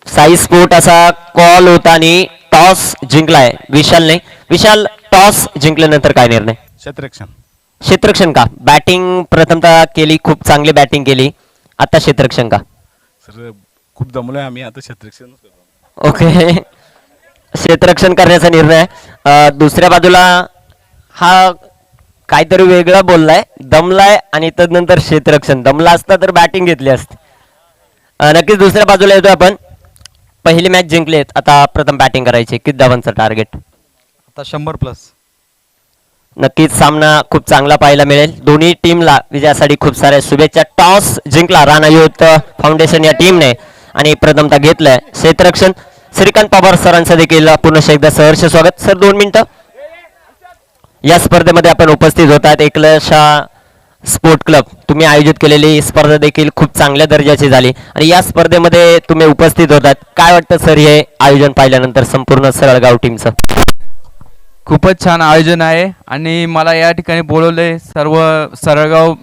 साई स्पोर्ट असा कॉल होता आणि टॉस जिंकलाय विशालने. विशाल, टॉस जिंकल्यानंतर काय निर्णय? क्षेत्ररक्षण का? बॅटिंग प्रथमतः केली, खूप चांगली बॅटिंग केली, आता क्षेत्ररक्षण का? सर खूप दमलोय आम्ही, आता क्षेत्ररक्षण. ओके, क्षेत्ररक्षण करण्याचा निर्णय. दुसऱ्या बाजूला हा काहीतरी वेगळा बोललाय, दमलाय आणि तदनंतर क्षेत्ररक्षण. दमला असता तर बॅटिंग घेतली असती. नक्कीच दुसऱ्या बाजूला येतो आपण. पहिली मॅच जिंकलेत, आता प्रथम बॅटिंग करायची. किती धावांचं टार्गेट? आता 100+. नक्कीच सामना खूप चांगला पाहायला मिळेल. दोन्ही टीमला विजयासाठी खूप साऱ्या शुभेच्छा. टॉस जिंकला राणा युथ फाउंडेशन या टीमने आणि प्रथमतः घेतलंय क्षेत्ररक्षण. श्रीकांत पवार सरांचं देखील पुन्हा एकदा सहर्ष स्वागत. सर 2 मिनिटं. या स्पर्धेमध्ये आपण उपस्थित होतात. एकलशा स्पोर्ट क्लब तुम्ही आयोजित केलेली स्पर्धा देखील खूप चांगल्या दर्जाची झाली आणि या स्पर्धेमध्ये तुम्ही उपस्थित होतात. काय वाटतं सर हे आयोजन पाहिल्यानंतर संपूर्ण सरळगाव टीमचं? खूपच छान आयोजन आहे आणि मला या ठिकाणी बोलवले सर्व सरळगाव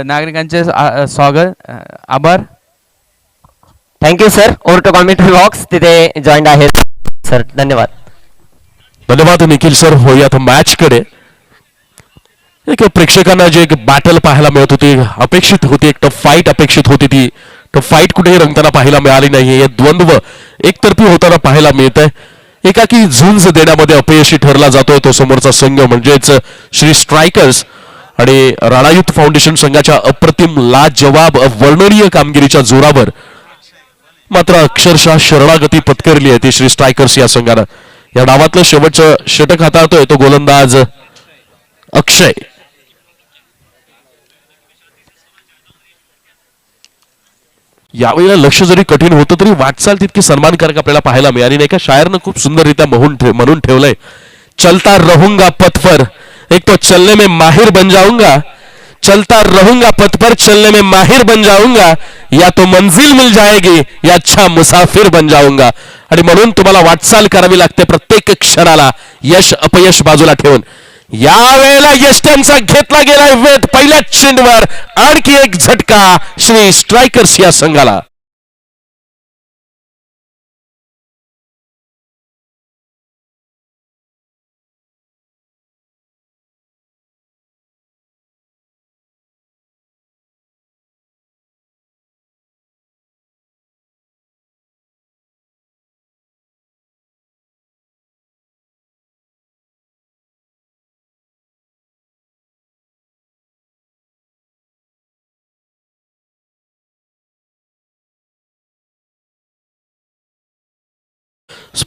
नागरिकांचे स्वागत, आभार. Thank you sir. Over to commentary box तिथे जॉईंट आहेत सर. धन्यवाद. धन्यवाद निखिल सर. होऊयात मॅच कडे. एक प्रेक्षकांना जे एक बॅटल पाहायला मिळत होती, अपेक्षित होती, एक टफ फाईट अपेक्षित होती, ती टफ फाईट कुठेही रंगताना पाहायला मिळाली नाही. हे द्वंद्व एकतर्फी होताना पाहायला मिळत आहे. एकाकी झुंज देण्यामध्ये अपयशी ठरला जातोय तो समोरचा संघ म्हणजेच श्री स्ट्रायकर्स. आणि राणा युथ फाउंडेशन संघाच्या अप्रतिम लाजवाब वर्णनीय कामगिरीच्या जोरावर मात्र अक्षरशः शरणागती पत्करली आहे ती श्री स्ट्रायकर्स या संघानं. या डावातलं शेवटचं षटक हाताळतोय तो गोलंदाज अक्षय. यावेळेला लक्ष जरी कठीण होतं तरी वाटचाल तितकी सन्मानकारक आपल्याला पाहायला मिळाली नाही का? शायरनं खूप सुंदररित्या म्हणून ठेवलंय, चलता रहूंगा पथ पर, एक तो चलने में माहिर बन जाऊंगा, चलता रहूंगा पथ पर चलने में माहिर बन जाऊंगा, या तो मंजिल मिल जाएगी या अच्छा मुसाफिर बन जाऊंगा. आणि म्हणून तुम्हाला वाटचाल करावी लागते प्रत्येक क्षणाला, यश अपयश बाजूला ठेवून. यावेळेला यष्ट्यांचा घेतला गेलाय वेध. पहिल्या चेंडूवर आणखी एक झटका श्री स्ट्रायकर्स या संघाला.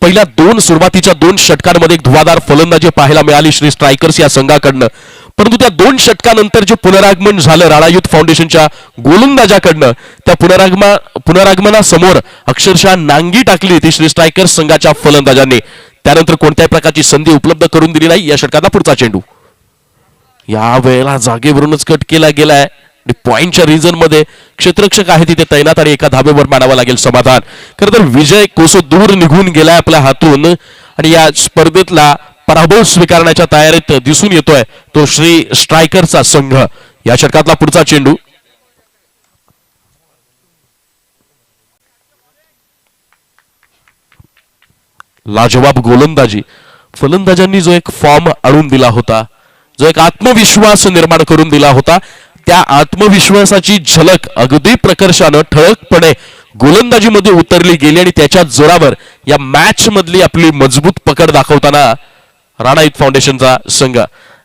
पहिल्या सुरुवातीच्या 2 षटकांमध्ये एक धुवाधार फलंदाजी पाहायला मिळाली श्री स्ट्रायकर्स या संघाकडनं. परंतु त्या 2 षटकानंतर जे पुनरागमन झालं राणा युथ फाउंडेशनच्या गोलंदाजाकडनं, त्या पुनरागमनासमोर अक्षरशः नांगी टाकली ती श्री स्ट्रायकर्स संघाच्या फलंदाजांनी. त्यानंतर कोणत्याही प्रकारची संधी उपलब्ध करून दिली नाही. या षटकाचा पुढचा चेंडू या वेळेला जागेवरूनच कट केला गेलाय. पॉइंटच्या रिजन मध्ये क्षेत्ररक्षक आहे तिथे तैनात आणि एका धाब्यावर मानावं लागेल समाधान. खरं तर विजय कोसो दूर निघून गेलाय आपल्या हातून आणि या स्पर्धेतला पराभव स्वीकारण्याच्या तयारीत दिसून येतोय तो श्री स्ट्रायकरचा संघ. या षटकातला पुढचा चेंडू लाजवाब गोलंदाजी. फलंदाजांनी जो एक फॉर्म आणून दिला होता, जो एक आत्मविश्वास निर्माण करून दिला होता, त्या आत्मविश्वासाची झलक अगदी प्रकर्षानं ठळकपणे गोलंदाजीमध्ये उतरली गेली आणि त्याच्या जोरावर या मॅच मधली आपली मजबूत पकड दाखवताना राणा युथ फाउंडेशनचा संघ.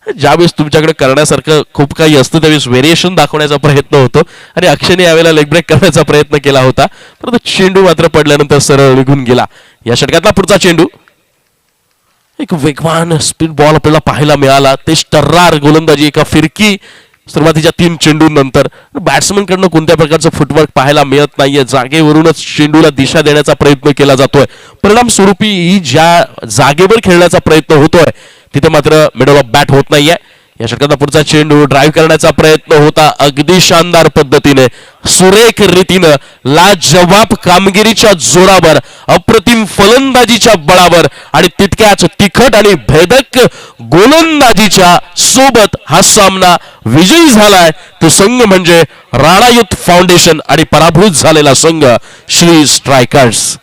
ज्यावेळेस तुमच्याकडे करण्यासारखं खूप काही असतं त्यावेळेस व्हेरिएशन दाखवण्याचा प्रयत्न होतो आणि अक्षयने यावेळेला लेग ब्रेक करण्याचा प्रयत्न केला होता, परंतु चेंडू मात्र पडल्यानंतर सरळ निघून गेला. या षटकातला पुढचा चेंडू एक वेगवान स्पीड बॉल आपल्याला पाहायला मिळाला. ते टर्रार गोलंदाजी एका फिरकी सुरुवातीच्या 3 चेंडूंनंतर. बॅट्समन कडनं कोणत्या प्रकारचं फुटवर्क पाहायला मिळत नाहीये. जागेवरूनच चेंडूला दिशा देण्याचा प्रयत्न केला जातोय. परिणाम स्वरूपी ही ज्या जागेवर खेळण्याचा प्रयत्न होतोय तिथे मात्र मिडल ऑफ बॅट होत नाहीये. या षटकाचा पुढचा चेंडू ड्राईव्ह करण्याचा प्रयत्न होता अगदी शानदार पद्धतीने सुरेख रीतीनं लाजवाब कामगिरीच्या जोरावर अप्रतिम फलंदाजीच्या बळावर आणि तितक्याच तिखट आणि भेदक गोलंदाजीच्या सोबत हा सामना विजयी झालाय. तो संघ म्हणजे राणा युथ फाउंडेशन आणि पराभूत झालेला संघ श्री स्ट्रायकर्स.